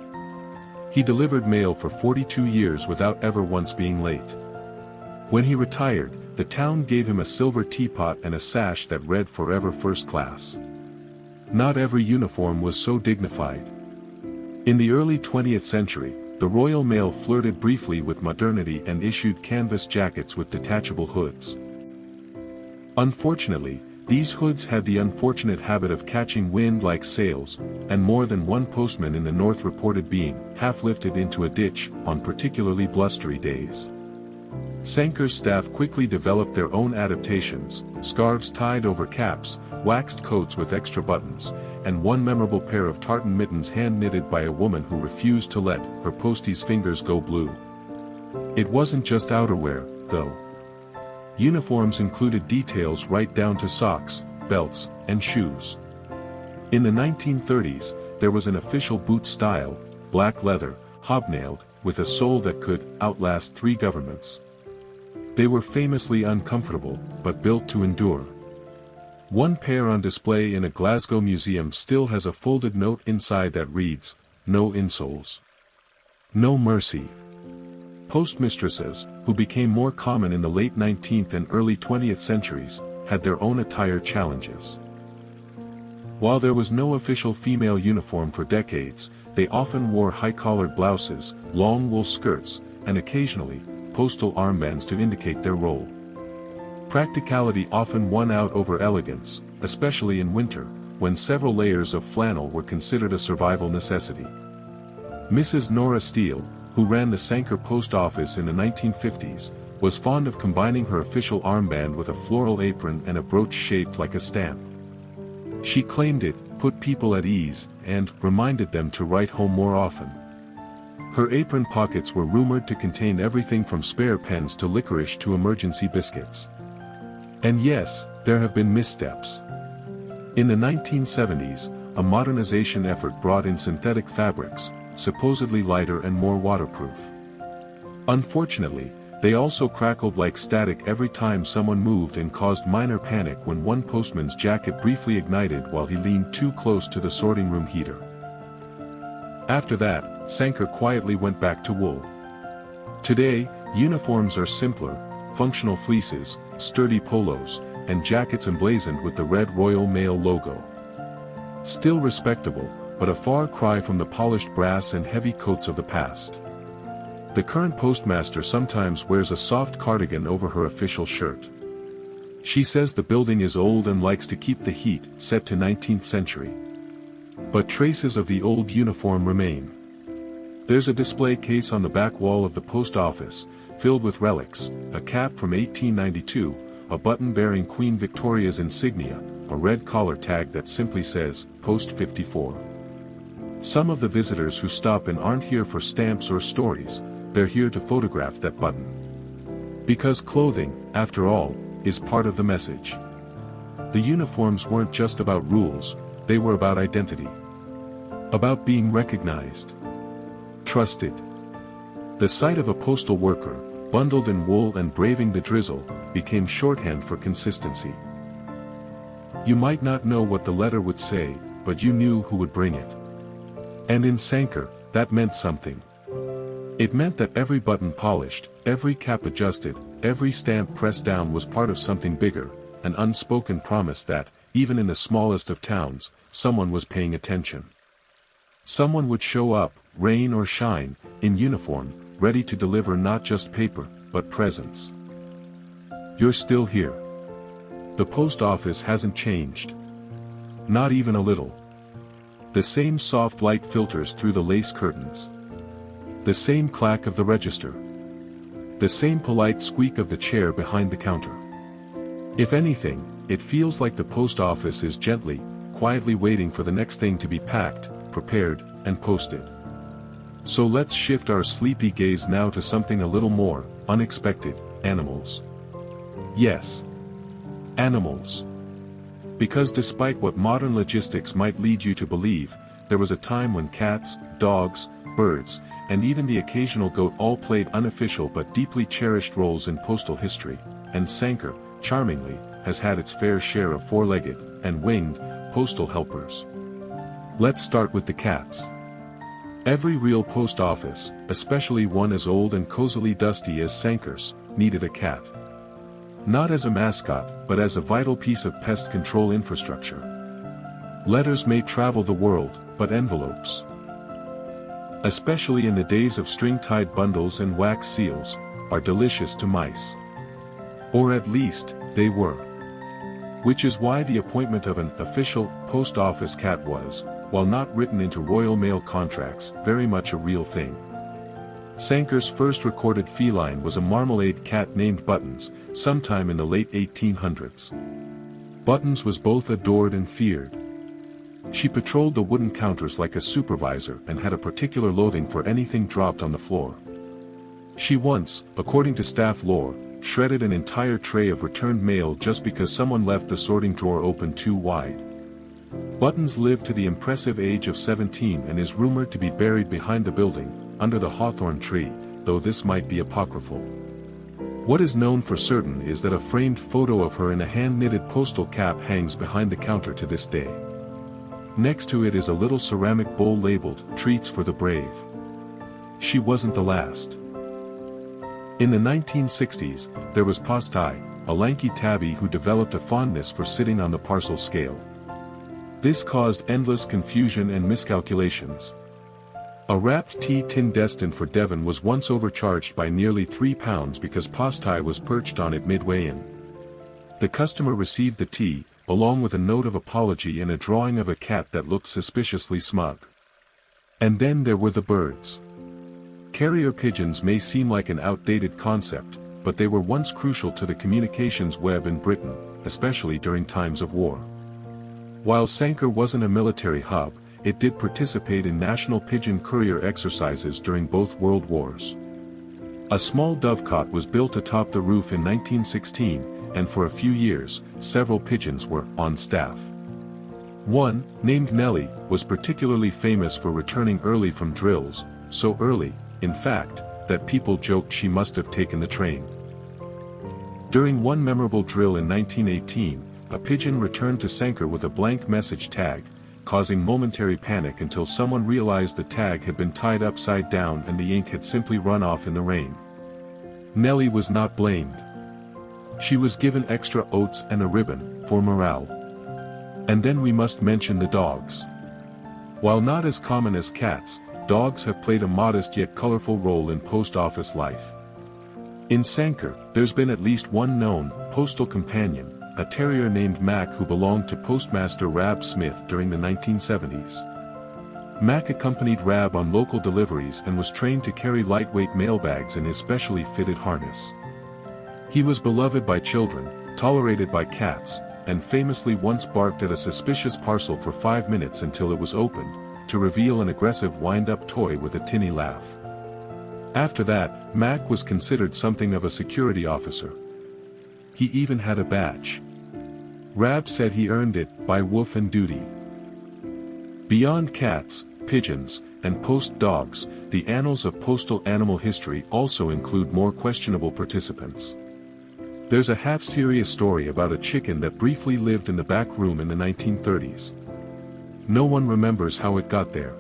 He delivered mail for 42 years without ever once being late. When he retired, the town gave him a silver teapot and a sash that read "Forever First Class." Not every uniform was so dignified. In the early 20th century, the Royal Mail flirted briefly with modernity and issued canvas jackets with detachable hoods. Unfortunately, these hoods had the unfortunate habit of catching wind like sails, and more than one postman in the north reported being half-lifted into a ditch on particularly blustery days. Sanquhar's staff quickly developed their own adaptations: scarves tied over caps, waxed coats with extra buttons, and one memorable pair of tartan mittens hand-knitted by a woman who refused to let her postie's fingers go blue. It wasn't just outerwear, though. Uniforms included details right down to socks, belts, and shoes. In the 1930s, there was an official boot style, black leather, hobnailed, with a sole that could outlast 3 governments. They were famously uncomfortable, but built to endure. One pair on display in a Glasgow museum still has a folded note inside that reads, "No insoles. No mercy." Postmistresses, who became more common in the late 19th and early 20th centuries, had their own attire challenges. While there was no official female uniform for decades, they often wore high-collared blouses, long wool skirts, and occasionally, postal armbands to indicate their role. Practicality often won out over elegance, especially in winter, when several layers of flannel were considered a survival necessity. Mrs. Nora Steele, who ran the Sanquhar post office in the 1950s, was fond of combining her official armband with a floral apron and a brooch shaped like a stamp. She claimed it put people at ease and reminded them to write home more often. Her apron pockets were rumored to contain everything from spare pens to licorice to emergency biscuits. And yes, there have been missteps. In the 1970s, a modernization effort brought in synthetic fabrics, supposedly lighter and more waterproof. Unfortunately, they also crackled like static every time someone moved and caused minor panic when one postman's jacket briefly ignited while he leaned too close to the sorting room heater. After that, Sanquhar quietly went back to wool. Today, uniforms are simpler, functional fleeces, sturdy polos, and jackets emblazoned with the red Royal Mail logo. Still respectable, but a far cry from the polished brass and heavy coats of the past. The current postmaster sometimes wears a soft cardigan over her official shirt. She says the building is old and likes to keep the heat set to 19th century. But traces of the old uniform remain. There's a display case on the back wall of the post office, filled with relics: a cap from 1892, a button bearing Queen Victoria's insignia, a red collar tag that simply says, "Post 54." Some of the visitors who stop in aren't here for stamps or stories, they're here to photograph that button. Because clothing, after all, is part of the message. The uniforms weren't just about rules, they were about identity. About being recognized. Trusted. The sight of a postal worker, bundled in wool and braving the drizzle, became shorthand for consistency. You might not know what the letter would say, but you knew who would bring it. And in Sanquhar, that meant something. It meant that every button polished, every cap adjusted, every stamp pressed down was part of something bigger, an unspoken promise that, even in the smallest of towns, someone was paying attention. Someone would show up, rain or shine, in uniform, ready to deliver not just paper, but presents. You're still here. The post office hasn't changed. Not even a little. The same soft light filters through the lace curtains. The same clack of the register. The same polite squeak of the chair behind the counter. If anything, it feels like the post office is gently, quietly waiting for the next thing to be packed, prepared, and posted. So let's shift our sleepy gaze now to something a little more unexpected: animals. Yes. Animals. Because despite what modern logistics might lead you to believe, there was a time when cats, dogs, birds, and even the occasional goat all played unofficial but deeply cherished roles in postal history, and Sanquhar, charmingly, has had its fair share of four-legged, and winged, postal helpers. Let's start with the cats. Every real post office, especially one as old and cozily dusty as Sanquhar's, needed a cat. Not as a mascot, but as a vital piece of pest control infrastructure. Letters may travel the world, but envelopes, especially in the days of string-tied bundles and wax seals, are delicious to mice. Or at least, they were. Which is why the appointment of an official post office cat was, while not written into Royal Mail contracts, very much a real thing. Sanquhar's first recorded feline was a marmalade cat named Buttons, sometime in the late 1800s. Buttons was both adored and feared. She patrolled the wooden counters like a supervisor and had a particular loathing for anything dropped on the floor. She once, according to staff lore, shredded an entire tray of returned mail just because someone left the sorting drawer open too wide. Buttons lived to the impressive age of 17 and is rumored to be buried behind the building, under the hawthorn tree, though this might be apocryphal. What is known for certain is that a framed photo of her in a hand-knitted postal cap hangs behind the counter to this day. Next to it is a little ceramic bowl labeled, "Treats for the Brave." She wasn't the last. In the 1960s, there was Postal, a lanky tabby who developed a fondness for sitting on the parcel scale. This caused endless confusion and miscalculations. A wrapped tea tin destined for Devon was once overcharged by nearly £3 because Postal was perched on it midway in. The customer received the tea, along with a note of apology and a drawing of a cat that looked suspiciously smug. And then there were the birds. Carrier pigeons may seem like an outdated concept, but they were once crucial to the communications web in Britain, especially during times of war. While Sanquhar wasn't a military hub, it did participate in national pigeon courier exercises during both world wars. A small dovecot was built atop the roof in 1916, and for a few years, several pigeons were on staff. One, named Nellie, was particularly famous for returning early from drills, so early, in fact, that people joked she must have taken the train. During one memorable drill in 1918, a pigeon returned to Sanquhar with a blank message tag, causing momentary panic until someone realized the tag had been tied upside down and the ink had simply run off in the rain. Nellie was not blamed. She was given extra oats and a ribbon, for morale. And then we must mention the dogs. While not as common as cats, dogs have played a modest yet colorful role in post office life. In Sanquhar, there's been at least one known postal companion, a terrier named Mac who belonged to postmaster Rab Smith during the 1970s. Mac accompanied Rab on local deliveries and was trained to carry lightweight mailbags in his specially fitted harness. He was beloved by children, tolerated by cats, and famously once barked at a suspicious parcel for 5 minutes until it was opened, to reveal an aggressive wind-up toy with a tinny laugh. After that, Mac was considered something of a security officer. He even had a badge. Rab said he earned it by woof and duty. Beyond cats, pigeons, and post dogs, the annals of postal animal history also include more questionable participants. There's a half-serious story about a chicken that briefly lived in the back room in the 1930s. No one remembers how it got there.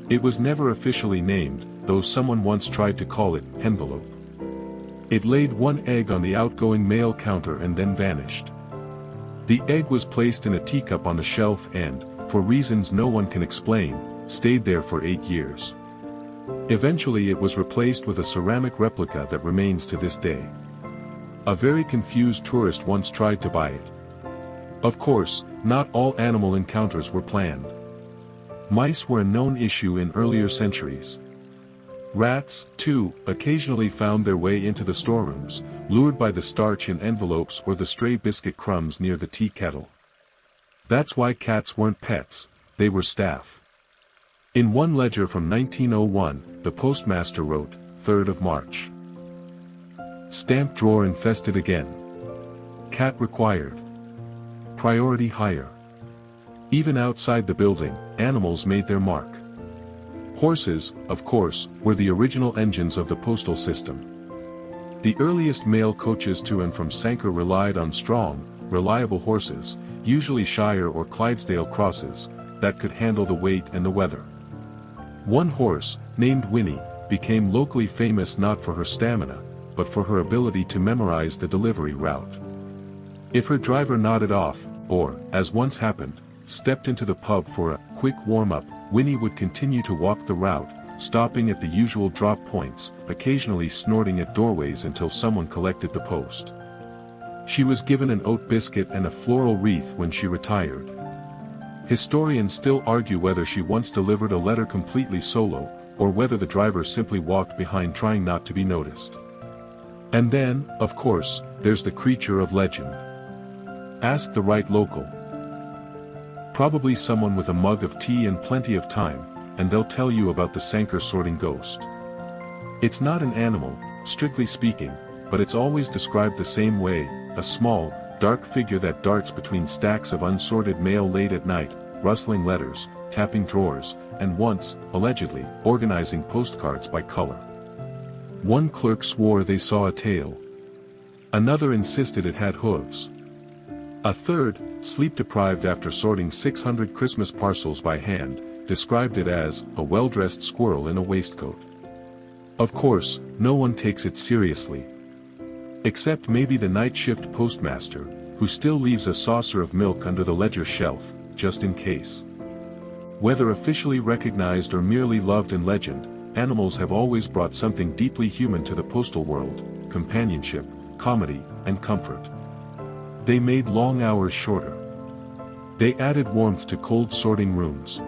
It was never officially named, though someone once tried to call it envelope. It laid one egg on the outgoing mail counter and then vanished. The egg was placed in a teacup on the shelf and, for reasons no one can explain, stayed there for 8 years. Eventually it was replaced with a ceramic replica that remains to this day. A very confused tourist once tried to buy it. Of course, not all animal encounters were planned. Mice were a known issue in earlier centuries. Rats, too, occasionally found their way into the storerooms, lured by the starch in envelopes or the stray biscuit crumbs near the tea kettle. That's why cats weren't pets, they were staff. In one ledger from 1901, the postmaster wrote, 3rd of March. Stamp drawer infested again. Cat required. Priority higher. Even outside the building, animals made their mark. Horses, of course, were the original engines of the postal system. The earliest mail coaches to and from Sanquhar relied on strong, reliable horses, usually Shire or Clydesdale crosses, that could handle the weight and the weather. One horse, named Winnie, became locally famous not for her stamina, but for her ability to memorize the delivery route. If her driver nodded off, or, as once happened, stepped into the pub for a quick warm-up, Winnie would continue to walk the route, stopping at the usual drop points, occasionally snorting at doorways until someone collected the post. She was given an oat biscuit and a floral wreath when she retired. Historians still argue whether she once delivered a letter completely solo, or whether the driver simply walked behind trying not to be noticed. And then, of course, there's the creature of legend. Ask the right local. Probably someone with a mug of tea and plenty of time, and they'll tell you about the Sanquhar sorting ghost. It's not an animal, strictly speaking, but it's always described the same way, a small, dark figure that darts between stacks of unsorted mail late at night, rustling letters, tapping drawers, and once, allegedly, organizing postcards by color. One clerk swore they saw a tail. Another insisted it had hooves. A third, sleep-deprived after sorting 600 Christmas parcels by hand, described it as a well-dressed squirrel in a waistcoat. Of course, no one takes it seriously. Except maybe the night shift postmaster, who still leaves a saucer of milk under the ledger shelf, just in case. Whether officially recognized or merely loved in legend, animals have always brought something deeply human to the postal world: companionship, comedy, and comfort. They made long hours shorter. They added warmth to cold sorting rooms.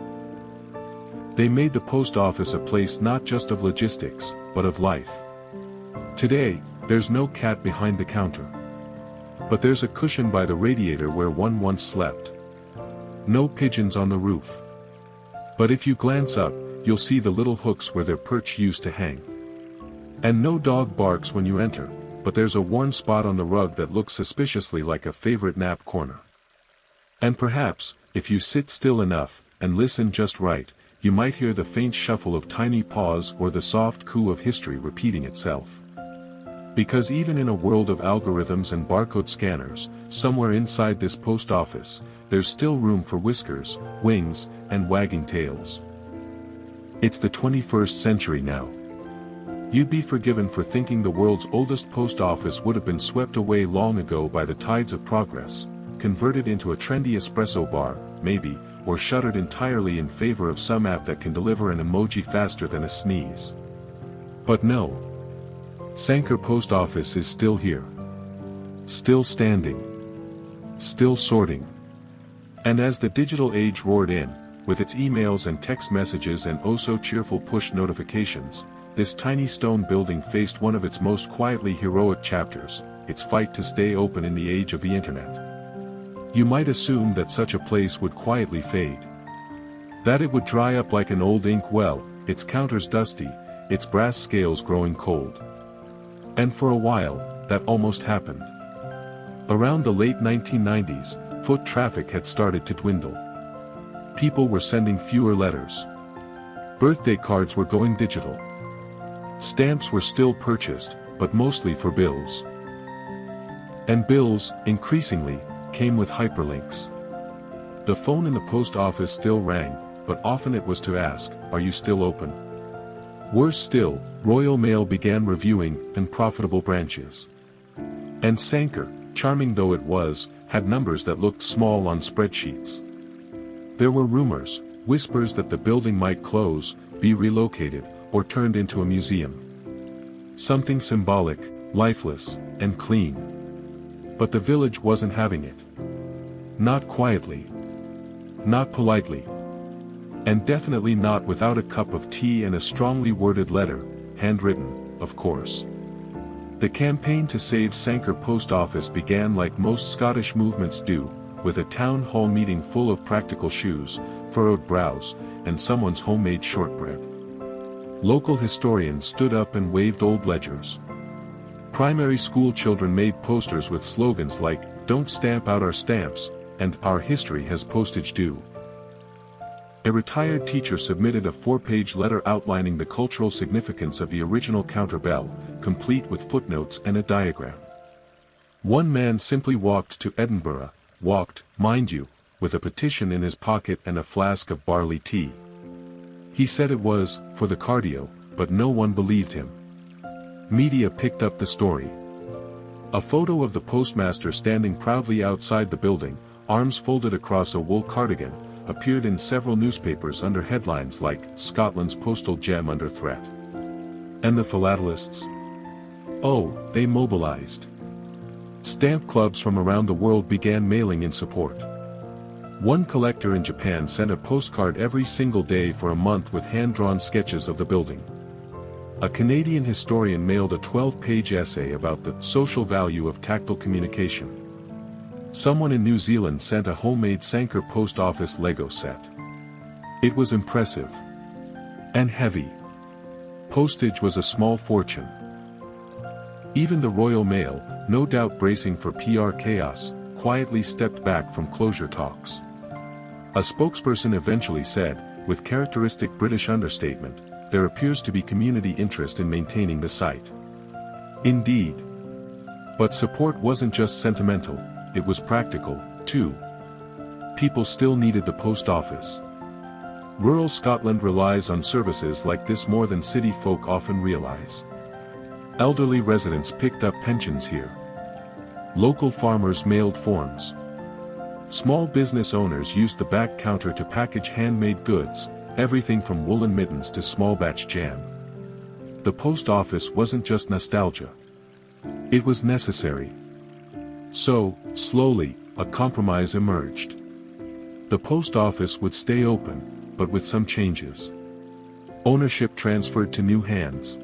They made the post office a place not just of logistics, but of life. Today, there's no cat behind the counter. But there's a cushion by the radiator where one once slept. No pigeons on the roof. But if you glance up, you'll see the little hooks where their perch used to hang. And no dog barks when you enter, but there's a worn spot on the rug that looks suspiciously like a favorite nap corner. And perhaps, if you sit still enough, and listen just right, you might hear the faint shuffle of tiny paws or the soft coo of history repeating itself. Because even in a world of algorithms and barcode scanners, somewhere inside this post office, there's still room for whiskers, wings, and wagging tails. It's the 21st century now. You'd be forgiven for thinking the world's oldest post office would have been swept away long ago by the tides of progress, converted into a trendy espresso bar, maybe, or shuttered entirely in favor of some app that can deliver an emoji faster than a sneeze. But no. Sanquhar Post Office is still here. Still standing. Still sorting. And as the digital age roared in, with its emails and text messages and oh-so-cheerful push notifications, this tiny stone building faced one of its most quietly heroic chapters, its fight to stay open in the age of the internet. You might assume that such a place would quietly fade. That it would dry up like an old ink well, its counters dusty, its brass scales growing cold. And for a while, that almost happened. Around the late 1990s, foot traffic had started to dwindle. People were sending fewer letters. Birthday cards were going digital. Stamps were still purchased, but mostly for bills. And bills, increasingly, came with hyperlinks. The phone in the post office still rang, but often it was to ask, "Are you still open?" Worse still, Royal Mail began reviewing unprofitable branches. And Sanquhar, charming though it was, had numbers that looked small on spreadsheets. There were rumors, whispers that the building might close, be relocated, or turned into a museum. Something symbolic, lifeless, and clean. But the village wasn't having it. Not quietly. Not politely. And definitely not without a cup of tea and a strongly worded letter, handwritten, of course. The campaign to save Sanquhar post office began like most Scottish movements do, with a town hall meeting full of practical shoes, furrowed brows, and someone's homemade shortbread. Local historians stood up and waved old ledgers. Primary school children made posters with slogans like, "Don't stamp out our stamps," and "Our history has postage due." A retired teacher submitted a 4-page letter outlining the cultural significance of the original counterbell, complete with footnotes and a diagram. One man simply walked to Edinburgh, walked, mind you, with a petition in his pocket and a flask of barley tea. He said it was, for the cardio, but no one believed him. Media picked up the story. A photo of the postmaster standing proudly outside the building, arms folded across a wool cardigan, appeared in several newspapers under headlines like, "Scotland's postal gem under threat." And the philatelists? Oh, they mobilized. Stamp clubs from around the world began mailing in support. One collector in Japan sent a postcard every single day for a month with hand-drawn sketches of the building. A Canadian historian mailed a 12-page essay about the social value of tactile communication. Someone in New Zealand sent a homemade Sanquhar post office Lego set. It was impressive. And heavy. Postage was a small fortune. Even the Royal Mail, no doubt bracing for PR chaos, quietly stepped back from closure talks. A spokesperson eventually said, with characteristic British understatement, "There appears to be community interest in maintaining the site." Indeed. But support wasn't just sentimental, it was practical, too. People still needed the post office. Rural Scotland relies on services like this more than city folk often realize. Elderly residents picked up pensions here. Local farmers mailed forms. Small business owners used the back counter to package handmade goods, everything from woolen mittens to small batch jam. The post office wasn't just nostalgia. It was necessary. So, slowly, a compromise emerged. The post office would stay open, but with some changes. Ownership transferred to new hands.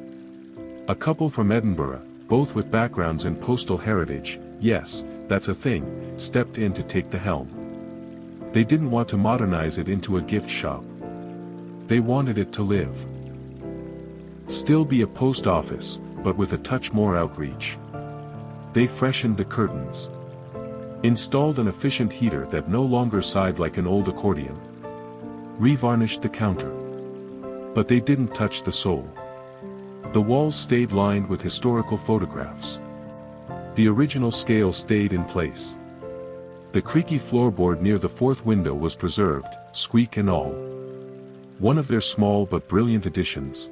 A couple from Edinburgh, both with backgrounds in postal heritage, yes, that's a thing, stepped in to take the helm. They didn't want to modernize it into a gift shop. They wanted it to live. Still be a post office, but with a touch more outreach. They freshened the curtains. Installed an efficient heater that no longer sighed like an old accordion. Revarnished the counter. But they didn't touch the soul. The walls stayed lined with historical photographs. The original scale stayed in place. The creaky floorboard near the fourth window was preserved, squeak and all. One of their small but brilliant additions.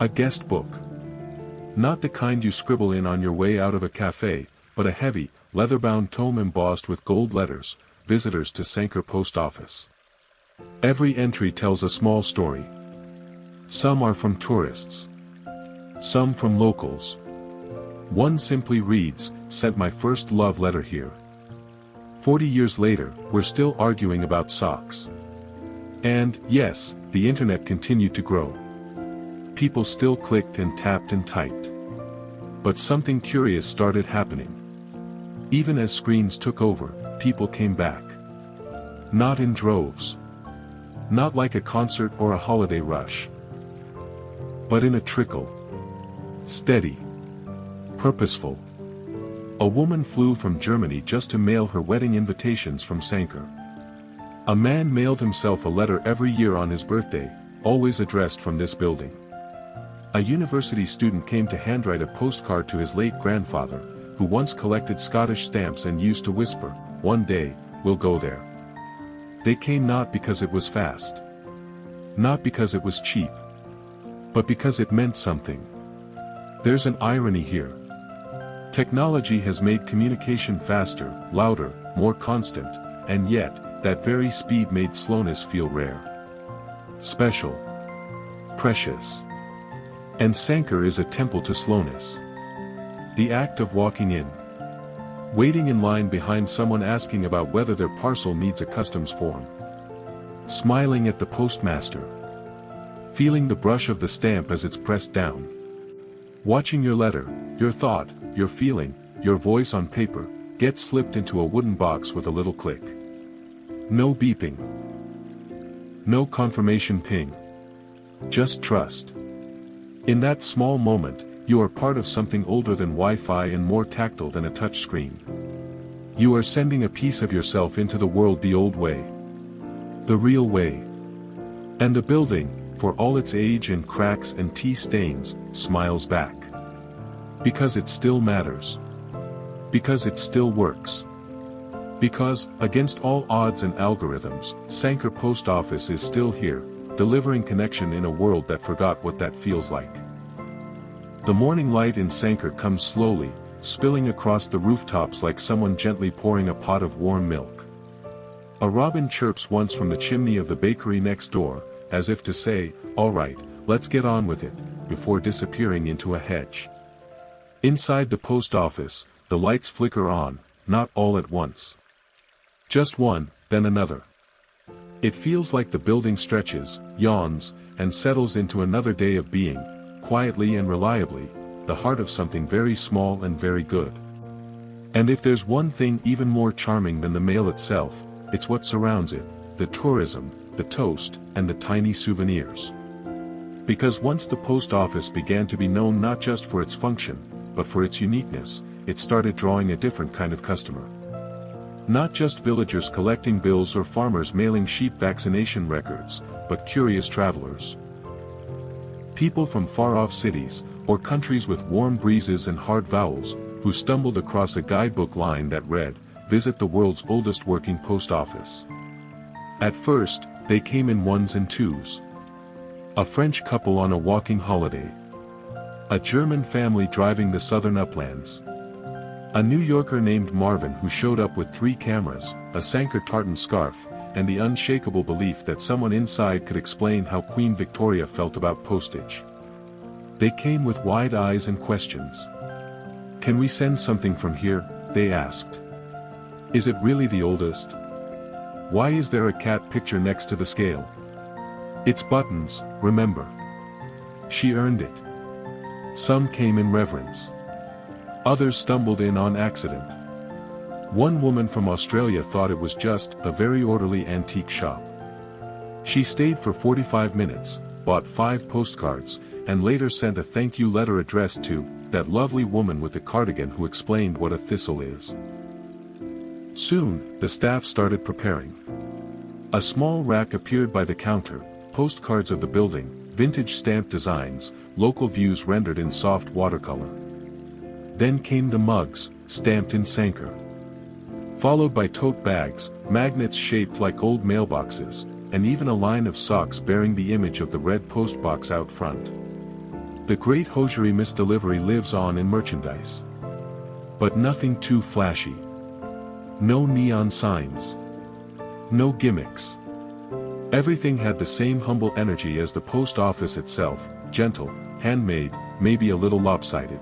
A guest book. Not the kind you scribble in on your way out of a cafe, but a heavy, leather-bound tome embossed with gold letters, "Visitors to Sanquhar Post Office." Every entry tells a small story. Some are from tourists. Some from locals. One simply reads, "Sent my first love letter here." 40 years later, we're still arguing about socks. And, yes, the internet continued to grow. People still clicked and tapped and typed. But something curious started happening. Even as screens took over, people came back. Not in droves. Not like a concert or a holiday rush. But in a trickle. Steady. Purposeful. A woman flew from Germany just to mail her wedding invitations from Sanquhar. A man mailed himself a letter every year on his birthday, always addressed from this building. A university student came to handwrite a postcard to his late grandfather, who once collected Scottish stamps and used to whisper, "One day, we'll go there." They came not because it was fast. Not because it was cheap. But because it meant something. There's an irony here. Technology has made communication faster, louder, more constant, and yet, that very speed made slowness feel rare. Special. Precious. And Sanquhar is a temple to slowness. The act of walking in. Waiting in line behind someone asking about whether their parcel needs a customs form. Smiling at the postmaster. feeling the brush of the stamp as it's pressed down. Watching your letter, your thought, your feeling, your voice on paper, get slipped into a wooden box with a little click. No beeping. No confirmation ping. Just trust. In that small moment, you are part of something older than Wi-Fi and more tactile than a touch screen. You are sending a piece of yourself into the world the old way. The real way. And the building, for all its age and cracks and tea stains, smiles back. Because it still matters. Because it still works. Because, against all odds and algorithms, Sanquhar Post Office is still here, delivering connection in a world that forgot what that feels like. The morning light in Sanquhar comes slowly, spilling across the rooftops like someone gently pouring a pot of warm milk. A robin chirps once from the chimney of the bakery next door, as if to say, "All right, let's get on with it," before disappearing into a hedge. Inside the post office, the lights flicker on, not all at once. Just one, then another. It feels like the building stretches, yawns, and settles into another day of being, quietly and reliably, the heart of something very small and very good. And if there's one thing even more charming than the mail itself, it's what surrounds it, the tourism, the toast, and the tiny souvenirs. Because once the post office began to be known not just for its function, but for its uniqueness, it started drawing a different kind of customer. Not just villagers collecting bills or farmers mailing sheep vaccination records, but curious travelers. People from far-off cities, or countries with warm breezes and hard vowels, who stumbled across a guidebook line that read, "Visit the world's oldest working post office." At first, they came in ones and twos. A French couple on a walking holiday. A German family driving the southern uplands. A New Yorker named Marvin who showed up with 3 cameras, a Sanquhar tartan scarf, and the unshakable belief that someone inside could explain how Queen Victoria felt about postage. They came with wide eyes and questions. "Can we send something from here?" they asked. "Is it really the oldest? Why is there a cat picture next to the scale? It's buttons, remember. She earned it." Some came in reverence. Others stumbled in on accident. One woman from Australia thought it was just a very orderly antique shop. She stayed for 45 minutes, bought 5 postcards, and later sent a thank you letter addressed to that lovely woman with the cardigan who explained what a thistle is. Soon, the staff started preparing. A small rack appeared by the counter, postcards of the building, vintage stamp designs, local views rendered in soft watercolor. Then came the mugs, stamped in Sanquhar. Followed by tote bags, magnets shaped like old mailboxes, and even a line of socks bearing the image of the red postbox out front. The great hosiery misdelivery lives on in merchandise. But nothing too flashy. No neon signs. No gimmicks. Everything had the same humble energy as the post office itself, gentle, handmade, maybe a little lopsided.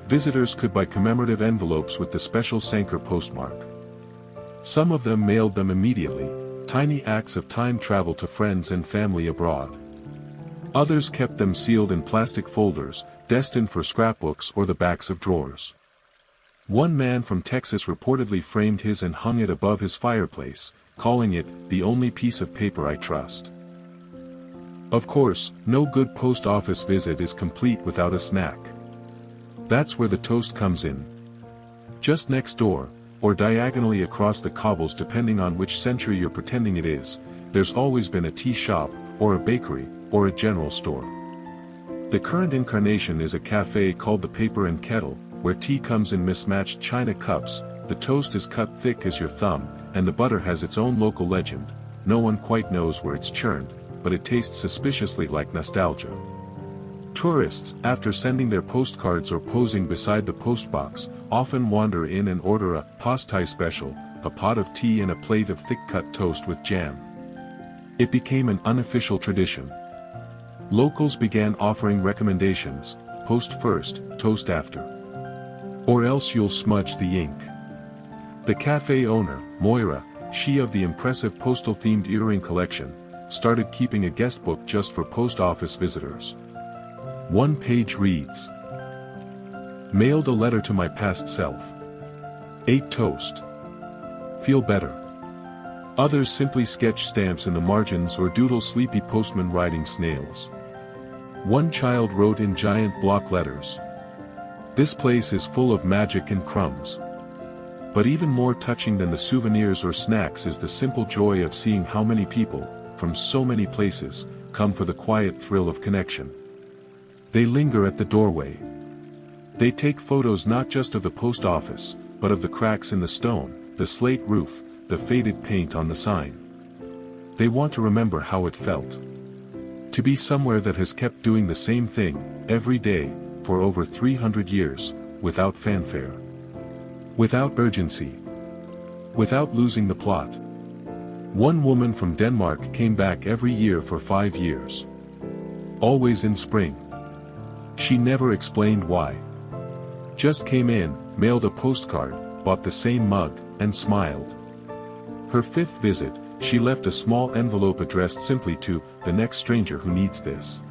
Visitors could buy commemorative envelopes with the special Sanquhar postmark. Some of them mailed them immediately, tiny acts of time travel to friends and family abroad. Others kept them sealed in plastic folders, destined for scrapbooks or the backs of drawers. One man from Texas reportedly framed his and hung it above his fireplace, calling it, "the only piece of paper I trust." Of course, no good post office visit is complete without a snack. That's where the toast comes in. Just next door, or diagonally across the cobbles depending on which century you're pretending it is, there's always been a tea shop, or a bakery, or a general store. The current incarnation is a cafe called the Paper and Kettle, where tea comes in mismatched china cups, the toast is cut thick as your thumb, and the butter has its own local legend. No one quite knows where it's churned, but it tastes suspiciously like nostalgia. Tourists, after sending their postcards or posing beside the postbox, often wander in and order a pastai special, a pot of tea and a plate of thick-cut toast with jam. It became an unofficial tradition. Locals began offering recommendations, post first, toast after. Or else you'll smudge the ink. The cafe owner, Moira, she of the impressive postal-themed earring collection, started keeping a guest book just for post office visitors. One page reads, "Mailed a letter to my past self. Ate toast. Feel better." Others simply sketch stamps in the margins or doodle sleepy postmen riding snails. One child wrote in giant block letters, "This place is full of magic and crumbs." But even more touching than the souvenirs or snacks is the simple joy of seeing how many people, from so many places, come for the quiet thrill of connection. They linger at the doorway. They take photos not just of the post office, but of the cracks in the stone, the slate roof, the faded paint on the sign. They want to remember how it felt to be somewhere that has kept doing the same thing, every day, for over 300 years, without fanfare. Without urgency. Without losing the plot. One woman from Denmark came back every year for 5 years. Always in spring. She never explained why. Just came in, mailed a postcard, bought the same mug, and smiled. Her 5th visit, she left a small envelope addressed simply to the next stranger who needs this.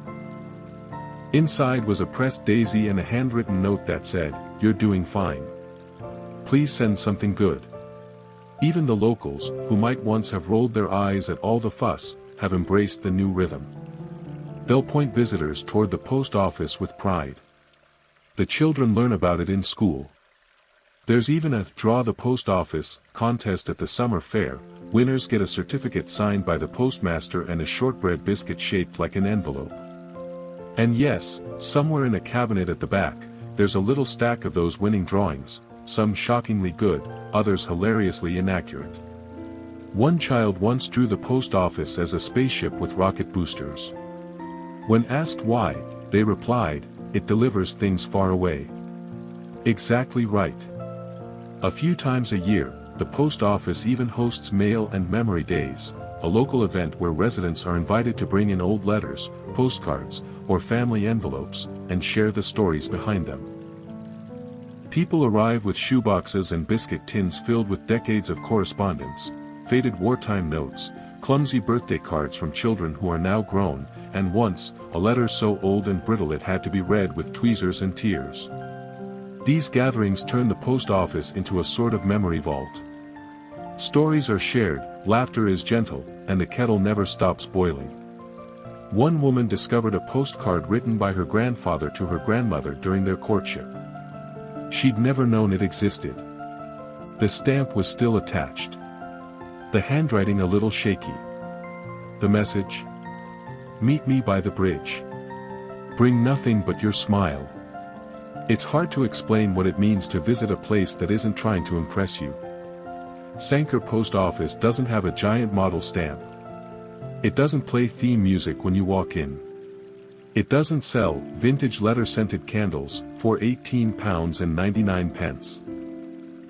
Inside was a pressed daisy and a handwritten note that said, "You're doing fine. Please send something good." Even the locals, who might once have rolled their eyes at all the fuss, have embraced the new rhythm. They'll point visitors toward the post office with pride. The children learn about it in school. There's even a "Draw the Post Office" contest at the summer fair. Winners get a certificate signed by the postmaster and a shortbread biscuit shaped like an envelope. And yes, somewhere in a cabinet at the back, there's a little stack of those winning drawings, some shockingly good, others hilariously inaccurate. One child once drew the post office as a spaceship with rocket boosters. When asked why, they replied, "It delivers things far away." Exactly right. A few times a year, the post office even hosts Mail and Memory Days, a local event where residents are invited to bring in old letters, postcards, or family envelopes, and share the stories behind them. People arrive with shoeboxes and biscuit tins filled with decades of correspondence, faded wartime notes, clumsy birthday cards from children who are now grown, and once, a letter so old and brittle it had to be read with tweezers and tears. These gatherings turn the post office into a sort of memory vault. Stories are shared, laughter is gentle, and the kettle never stops boiling. One woman discovered a postcard written by her grandfather to her grandmother during their courtship. She'd never known it existed. The stamp was still attached. The handwriting a little shaky. The message? "Meet me by the bridge. Bring nothing but your smile." It's hard to explain what it means to visit a place that isn't trying to impress you. Sanquhar Post Office doesn't have a giant model stamp. It doesn't play theme music when you walk in. It doesn't sell vintage leather-scented candles for £18.99.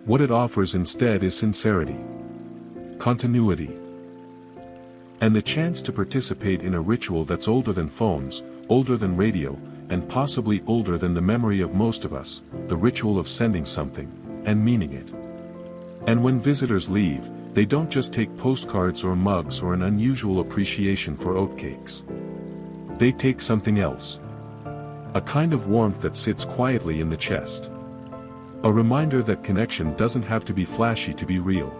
What it offers instead is sincerity, continuity, and the chance to participate in a ritual that's older than phones, older than radio, and possibly older than the memory of most of us, the ritual of sending something, and meaning it. And when visitors leave, they don't just take postcards or mugs or an unusual appreciation for oatcakes. They take something else. A kind of warmth that sits quietly in the chest. A reminder that connection doesn't have to be flashy to be real.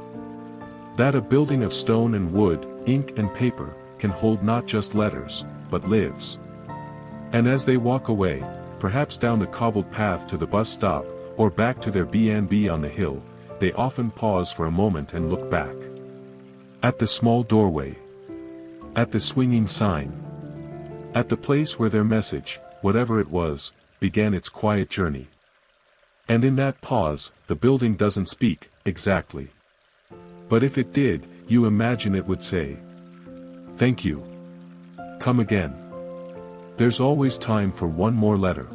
That a building of stone and wood, ink and paper, can hold not just letters, but lives. And as they walk away, perhaps down the cobbled path to the bus stop, or back to their B&B on the hill, they often pause for a moment and look back. At the small doorway. At the swinging sign. At the place where their message, whatever it was, began its quiet journey. And in that pause, the building doesn't speak, exactly. But if it did, you imagine it would say, "Thank you. Come again." There's always time for one more letter.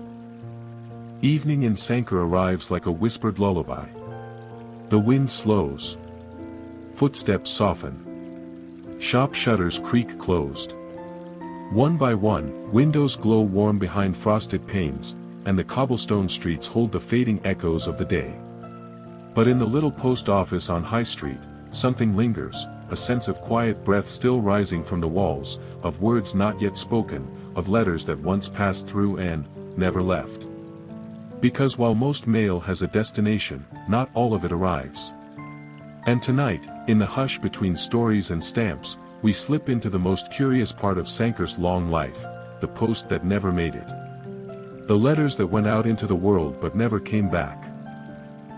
Evening in Sanquhar arrives like a whispered lullaby. The wind slows. Footsteps soften. Shop shutters creak closed. One by one, windows glow warm behind frosted panes, and the cobblestone streets hold the fading echoes of the day. But in the little post office on High Street, something lingers, a sense of quiet breath still rising from the walls, of words not yet spoken, of letters that once passed through and never left. Because while most mail has a destination, not all of it arrives. And tonight, in the hush between stories and stamps, we slip into the most curious part of Sanquhar's long life, the post that never made it. The letters that went out into the world but never came back.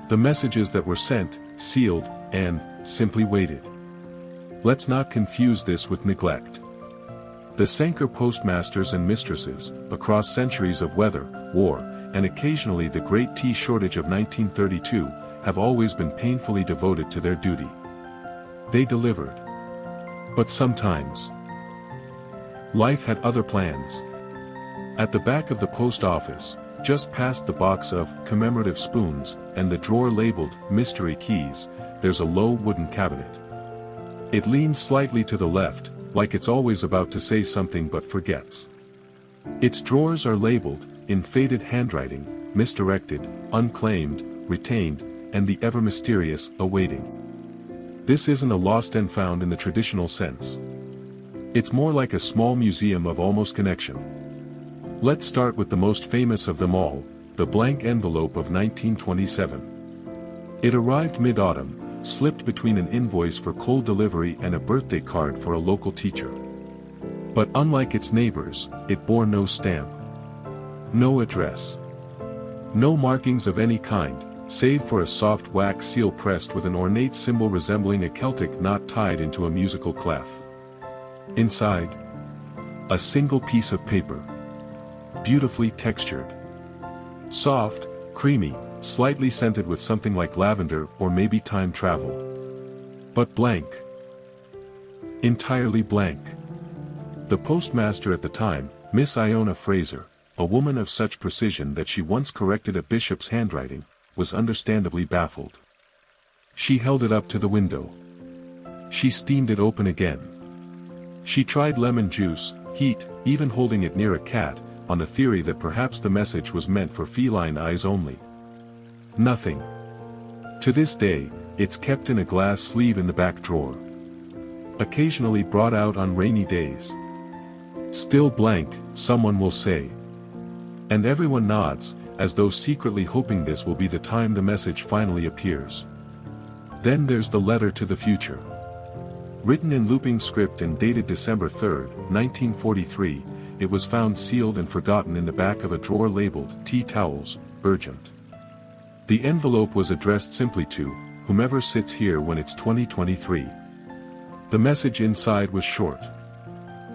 The messages that were sent, sealed, and simply waited. Let's not confuse this with neglect. The Sanquhar postmasters and mistresses, across centuries of weather, war, and occasionally the great tea shortage of 1932, have always been painfully devoted to their duty. They delivered. But sometimes, life had other plans. At the back of the post office, just past the box of commemorative spoons and the drawer labeled mystery keys, there's a low wooden cabinet. It leans slightly to the left, like it's always about to say something but forgets. Its drawers are labeled, in faded handwriting, misdirected, unclaimed, retained, and the ever-mysterious, awaiting. This isn't a lost and found in the traditional sense. It's more like a small museum of almost connection. Let's start with the most famous of them all, the blank envelope of 1927. It arrived mid-autumn, slipped between an invoice for coal delivery and a birthday card for a local teacher. But unlike its neighbors, it bore no stamp. No address. No markings of any kind, save for a soft wax seal pressed with an ornate symbol resembling a Celtic knot tied into a musical clef. Inside, a single piece of paper. Beautifully textured. Soft, creamy, slightly scented with something like lavender or maybe time travel. But blank. Entirely blank. The postmaster at the time, Miss Iona Fraser, a woman of such precision that she once corrected a bishop's handwriting, was understandably baffled. She held it up to the window. She steamed it open again. She tried lemon juice, heat, even holding it near a cat, on the theory that perhaps the message was meant for feline eyes only. Nothing. To this day, it's kept in a glass sleeve in the back drawer. Occasionally brought out on rainy days. Still blank, someone will say. And everyone nods, as though secretly hoping this will be the time the message finally appears. Then there's the letter to the future. Written in looping script and dated December 3, 1943, it was found sealed and forgotten in the back of a drawer labeled, "Tea Towels, Urgent." The envelope was addressed simply to, "Whomever sits here when it's 2023. The message inside was short.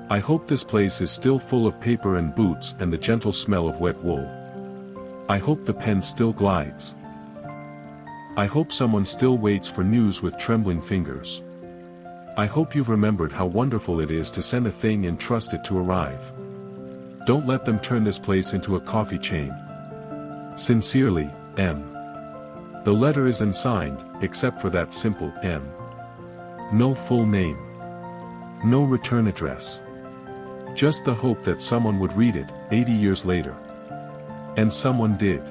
"I hope this place is still full of paper and boots and the gentle smell of wet wool. I hope the pen still glides. I hope someone still waits for news with trembling fingers. I hope you've remembered how wonderful it is to send a thing and trust it to arrive. Don't let them turn this place into a coffee chain. Sincerely, M." The letter is unsigned, except for that simple M. No full name. No return address. Just the hope that someone would read it, 80 years later. And someone did.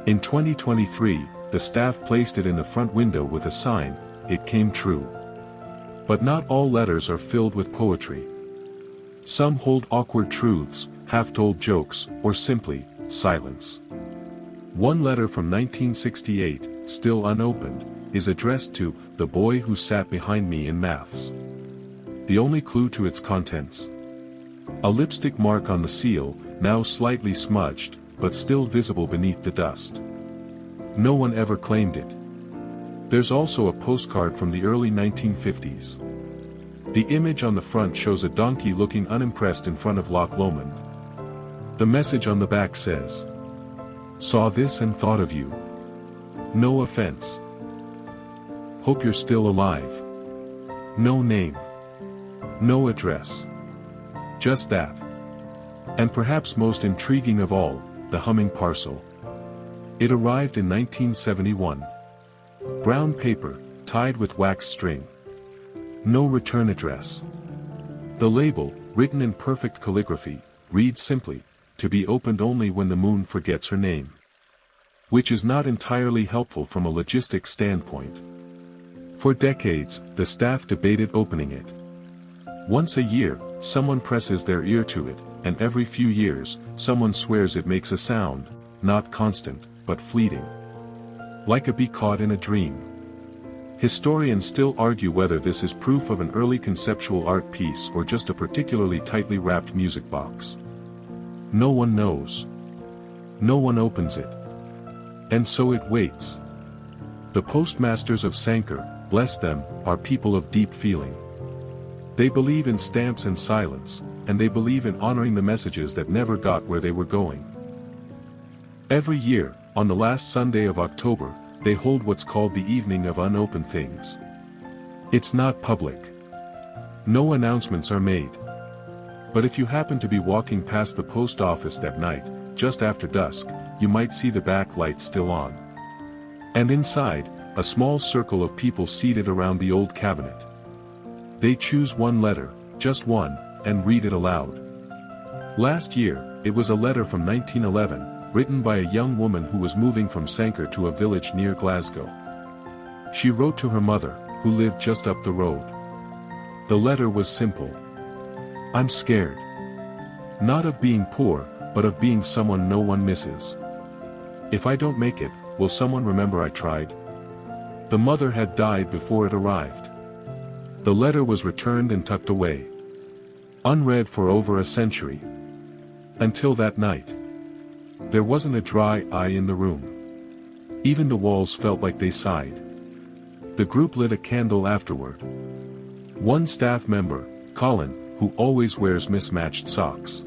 In 2023, the staff placed it in the front window with a sign, "It came true." But not all letters are filled with poetry. Some hold awkward truths, half-told jokes, or simply, silence. One letter from 1968, still unopened, is addressed to "the boy who sat behind me in maths." The only clue to its contents. A lipstick mark on the seal, now slightly smudged, but still visible beneath the dust. No one ever claimed it. There's also a postcard from the early 1950s. The image on the front shows a donkey looking unimpressed in front of Loch Lomond. The message on the back says, "Saw this and thought of you. No offense. Hope you're still alive." No name. No address. Just that. And perhaps most intriguing of all, the humming parcel. It arrived in 1971. Brown paper, tied with wax string. No return address. The label, written in perfect calligraphy, reads simply, "To be opened only when the moon forgets her name." Which is not entirely helpful from a logistic standpoint. For decades, the staff debated opening it. Once a year, someone presses their ear to it, and every few years, someone swears it makes a sound, not constant, but fleeting. Like a bee caught in a dream. Historians still argue whether this is proof of an early conceptual art piece or just a particularly tightly wrapped music box. No one knows. No one opens it. And so it waits. The postmasters of Sanquhar, bless them, are people of deep feeling. They believe in stamps and silence, and they believe in honoring the messages that never got where they were going. Every year, on the last Sunday of October, they hold what's called the Evening of Unopened Things. It's not public. No announcements are made. But if you happen to be walking past the post office that night, just after dusk, you might see the back light still on. And inside, a small circle of people seated around the old cabinet. They choose one letter, just one, and read it aloud. Last year, it was a letter from 1911, written by a young woman who was moving from Sanquhar to a village near Glasgow. She wrote to her mother, who lived just up the road. The letter was simple. I'm scared. Not of being poor, but of being someone no one misses. If I don't make it, will someone remember I tried? The mother had died before it arrived. The letter was returned and tucked away. Unread for over a century. Until that night. There wasn't a dry eye in the room. Even the walls felt like they sighed. The group lit a candle afterward. One staff member, Colin, who always wears mismatched socks,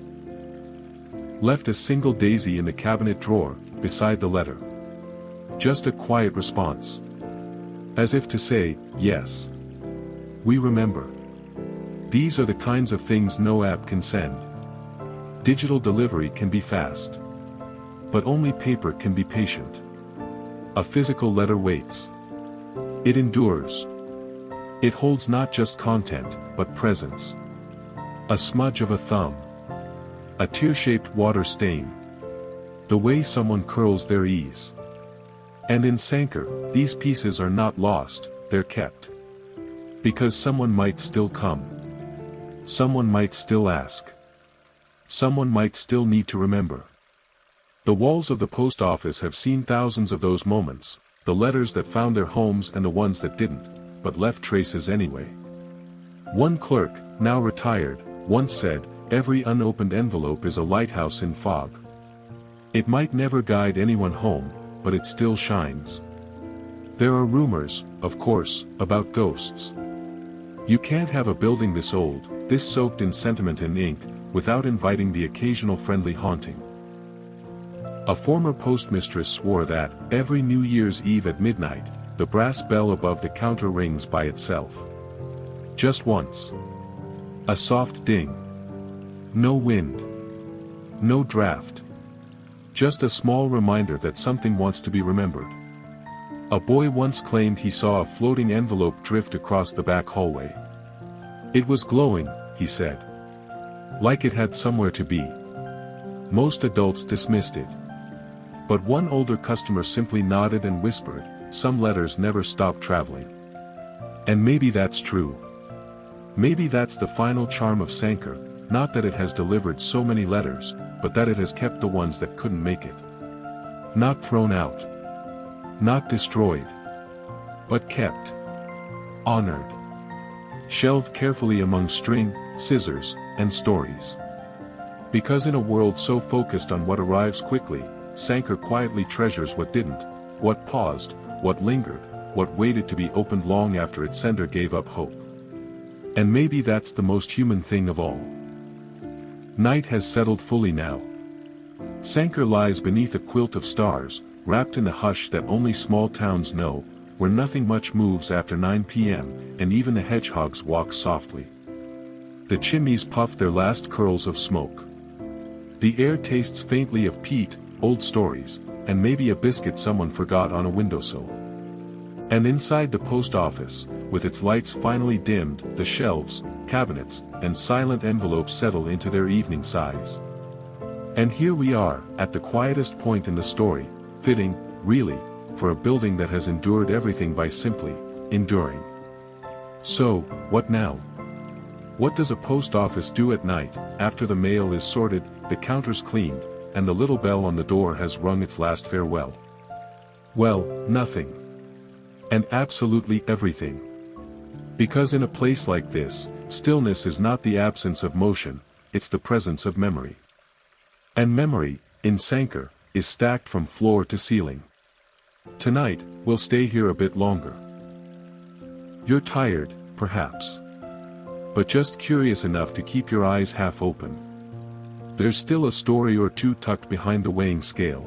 left a single daisy in the cabinet drawer, beside the letter. Just a quiet response. As if to say, yes. We remember. These are the kinds of things no app can send. Digital delivery can be fast. But only paper can be patient. A physical letter waits. It endures. It holds not just content, but presence. A smudge of a thumb. A tear-shaped water stain. The way someone curls their ease. And in Sanquhar, these pieces are not lost, they're kept. Because someone might still come. Someone might still ask. Someone might still need to remember. The walls of the post office have seen thousands of those moments, the letters that found their homes and the ones that didn't, but left traces anyway. One clerk, now retired, once said, "Every unopened envelope is a lighthouse in fog." It might never guide anyone home, but it still shines. There are rumors, of course, about ghosts. You can't have a building this old, this soaked in sentiment and ink, without inviting the occasional friendly haunting. A former postmistress swore that, every New Year's Eve at midnight, the brass bell above the counter rings by itself. Just once. A soft ding. No wind. No draft. Just a small reminder that something wants to be remembered. A boy once claimed he saw a floating envelope drift across the back hallway. It was glowing, he said. Like it had somewhere to be. Most adults dismissed it. But one older customer simply nodded and whispered, "Some letters never stop traveling." And maybe that's true. Maybe that's the final charm of Sanquhar, not that it has delivered so many letters, but that it has kept the ones that couldn't make it. Not thrown out. Not destroyed. But kept. Honored. Shelved carefully among string, scissors, and stories. Because in a world so focused on what arrives quickly, Sanquhar quietly treasures what didn't, what paused, what lingered, what waited to be opened long after its sender gave up hope. And maybe that's the most human thing of all. Night has settled fully now. Sanquhar lies beneath a quilt of stars, wrapped in the hush that only small towns know, where nothing much moves after 9 p.m., and even the hedgehogs walk softly. The chimneys puff their last curls of smoke. The air tastes faintly of peat, old stories, and maybe a biscuit someone forgot on a windowsill. And inside the post office, with its lights finally dimmed, the shelves, cabinets, and silent envelopes settle into their evening sighs. And here we are, at the quietest point in the story, fitting, really, for a building that has endured everything by simply enduring. So, what now? What does a post office do at night, after the mail is sorted, the counters cleaned, and the little bell on the door has rung its last farewell? Well, nothing. And absolutely everything. Because in a place like this, stillness is not the absence of motion, it's the presence of memory. And memory, in Sanquhar, is stacked from floor to ceiling. Tonight, we'll stay here a bit longer. You're tired, perhaps. But just curious enough to keep your eyes half open. There's still a story or two tucked behind the weighing scale.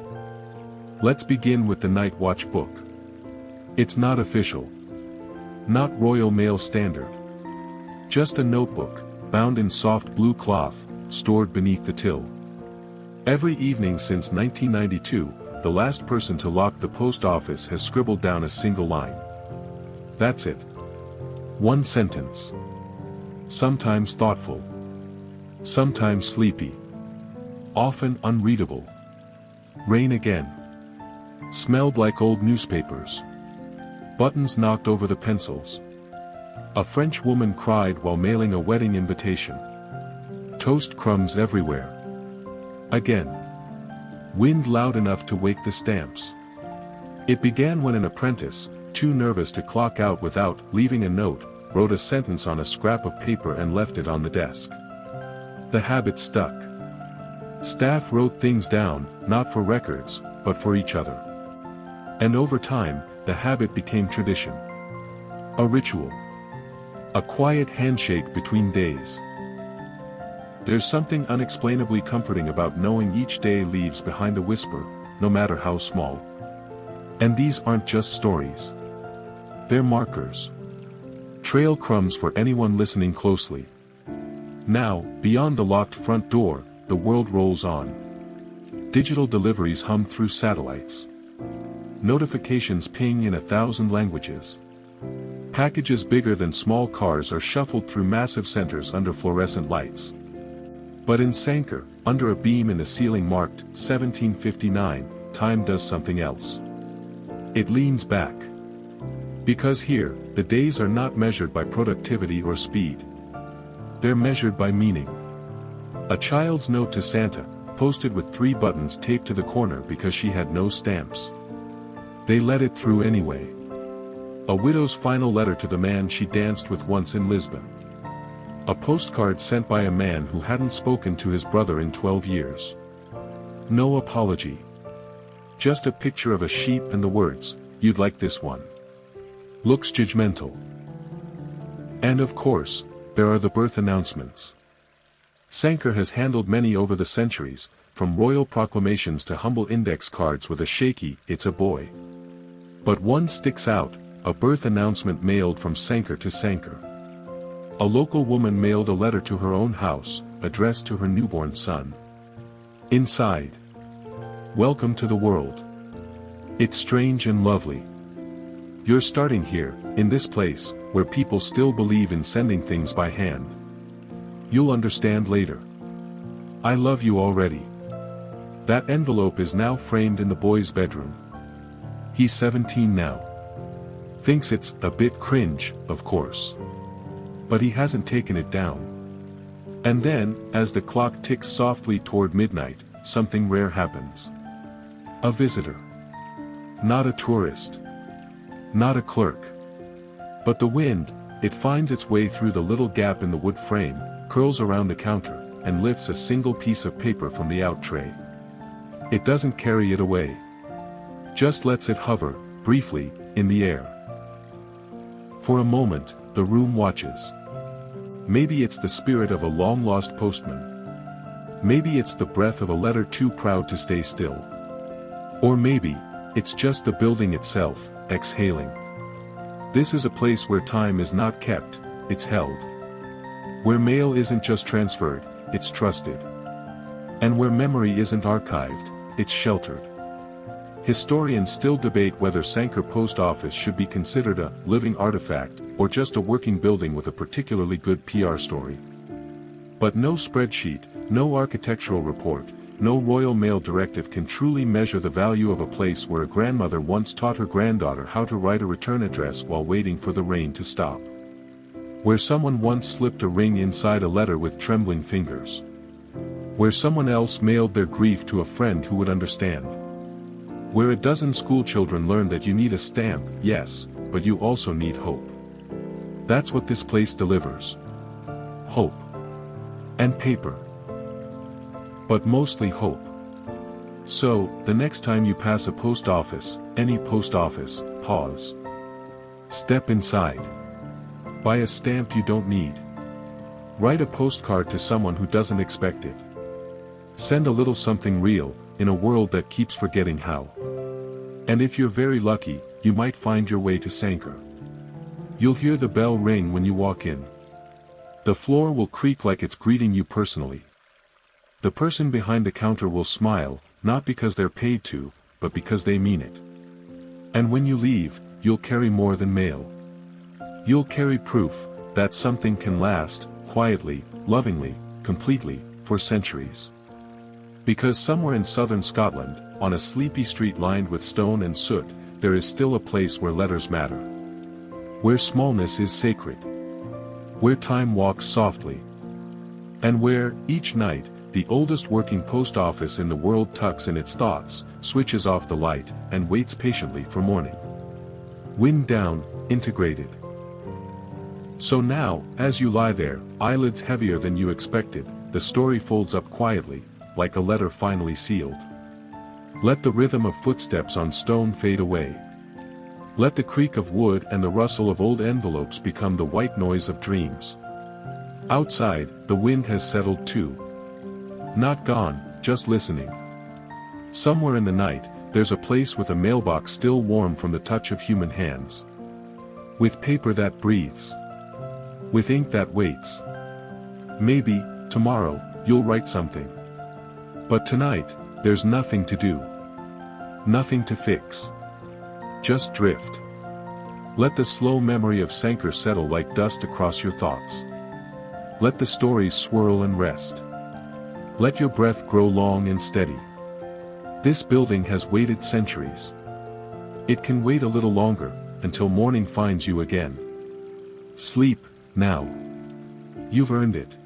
Let's begin with the Night Watch book. It's not official. Not Royal Mail Standard. Just a notebook, bound in soft blue cloth, stored beneath the till. Every evening since 1992, the last person to lock the post office has scribbled down a single line. That's it. One sentence. Sometimes thoughtful. Sometimes sleepy. Often unreadable. Rain again. Smelled like old newspapers. Buttons knocked over the pencils. A French woman cried while mailing a wedding invitation. Toast crumbs everywhere. Again. Wind loud enough to wake the stamps. It began when an apprentice, too nervous to clock out without leaving a note, wrote a sentence on a scrap of paper and left it on the desk. The habit stuck. Staff wrote things down, not for records, but for each other. And over time, the habit became tradition. A ritual. A quiet handshake between days. There's something unexplainably comforting about knowing each day leaves behind a whisper, no matter how small. And these aren't just stories. They're markers. Trail crumbs for anyone listening closely. Now, beyond the locked front door, the world rolls on. Digital deliveries hum through satellites. Notifications ping in 1,000 languages. Packages bigger than small cars are shuffled through massive centers under fluorescent lights. But in Sanquhar, under a beam in the ceiling marked 1759, time does something else. It leans back. Because here, the days are not measured by productivity or speed. They're measured by meaning. A child's note to Santa, posted with 3 buttons taped to the corner because she had no stamps. They let it through anyway. A widow's final letter to the man she danced with once in Lisbon. A postcard sent by a man who hadn't spoken to his brother in 12 years. No apology. Just a picture of a sheep and the words, "You'd like this one." Looks judgmental. And of course, there are the birth announcements. Sanquhar has handled many over the centuries, from royal proclamations to humble index cards with a shaky, "It's a boy." But one sticks out, a birth announcement mailed from Sanquhar to Sanquhar. A local woman mailed a letter to her own house, addressed to her newborn son. Inside. "Welcome to the world. It's strange and lovely. You're starting here, in this place, where people still believe in sending things by hand. You'll understand later. I love you already." That envelope is now framed in the boy's bedroom. He's 17 now. Thinks it's a bit cringe, of course. But he hasn't taken it down. And then, as the clock ticks softly toward midnight, something rare happens. A visitor. Not a tourist. Not a clerk. But the wind, it finds its way through the little gap in the wood frame, curls around the counter, and lifts a single piece of paper from the out tray. It doesn't carry it away. Just lets it hover, briefly, in the air. For a moment, the room watches. Maybe it's the spirit of a long-lost postman. Maybe it's the breath of a letter too proud to stay still. Or maybe, it's just the building itself, exhaling. This is a place where time is not kept, it's held. Where mail isn't just transferred, it's trusted. And where memory isn't archived, it's sheltered. Historians still debate whether Sanquhar Post Office should be considered a living artifact, or just a working building with a particularly good PR story. But no spreadsheet, no architectural report, no Royal Mail directive can truly measure the value of a place where a grandmother once taught her granddaughter how to write a return address while waiting for the rain to stop. Where someone once slipped a ring inside a letter with trembling fingers. Where someone else mailed their grief to a friend who would understand. Where a dozen schoolchildren learned that you need a stamp, yes, but you also need hope. That's what this place delivers. Hope. And paper. But mostly hope. So, the next time you pass a post office, any post office, pause. Step inside. Buy a stamp you don't need. Write a postcard to someone who doesn't expect it. Send a little something real, in a world that keeps forgetting how. And if you're very lucky, you might find your way to Sanquhar. You'll hear the bell ring when you walk in. The floor will creak like it's greeting you personally. The person behind the counter will smile, not because they're paid to, but because they mean it. And when you leave, you'll carry more than mail. You'll carry proof that something can last, quietly, lovingly, completely, for centuries. Because somewhere in southern Scotland, on a sleepy street lined with stone and soot, there is still a place where letters matter. Where smallness is sacred. Where time walks softly. And where, each night, the oldest working post office in the world tucks in its thoughts, switches off the light, and waits patiently for morning. Wind down, integrated. So now, as you lie there, eyelids heavier than you expected, the story folds up quietly, like a letter finally sealed. Let the rhythm of footsteps on stone fade away. Let the creak of wood and the rustle of old envelopes become the white noise of dreams. Outside, the wind has settled too. Not gone, just listening. Somewhere in the night, there's a place with a mailbox still warm from the touch of human hands. With paper that breathes. With ink that waits. Maybe, tomorrow, you'll write something. But tonight, there's nothing to do. Nothing to fix. Just drift. Let the slow memory of Sanquhar settle like dust across your thoughts. Let the stories swirl and rest. Let your breath grow long and steady. This building has waited centuries. It can wait a little longer, until morning finds you again. Sleep, now. You've earned it.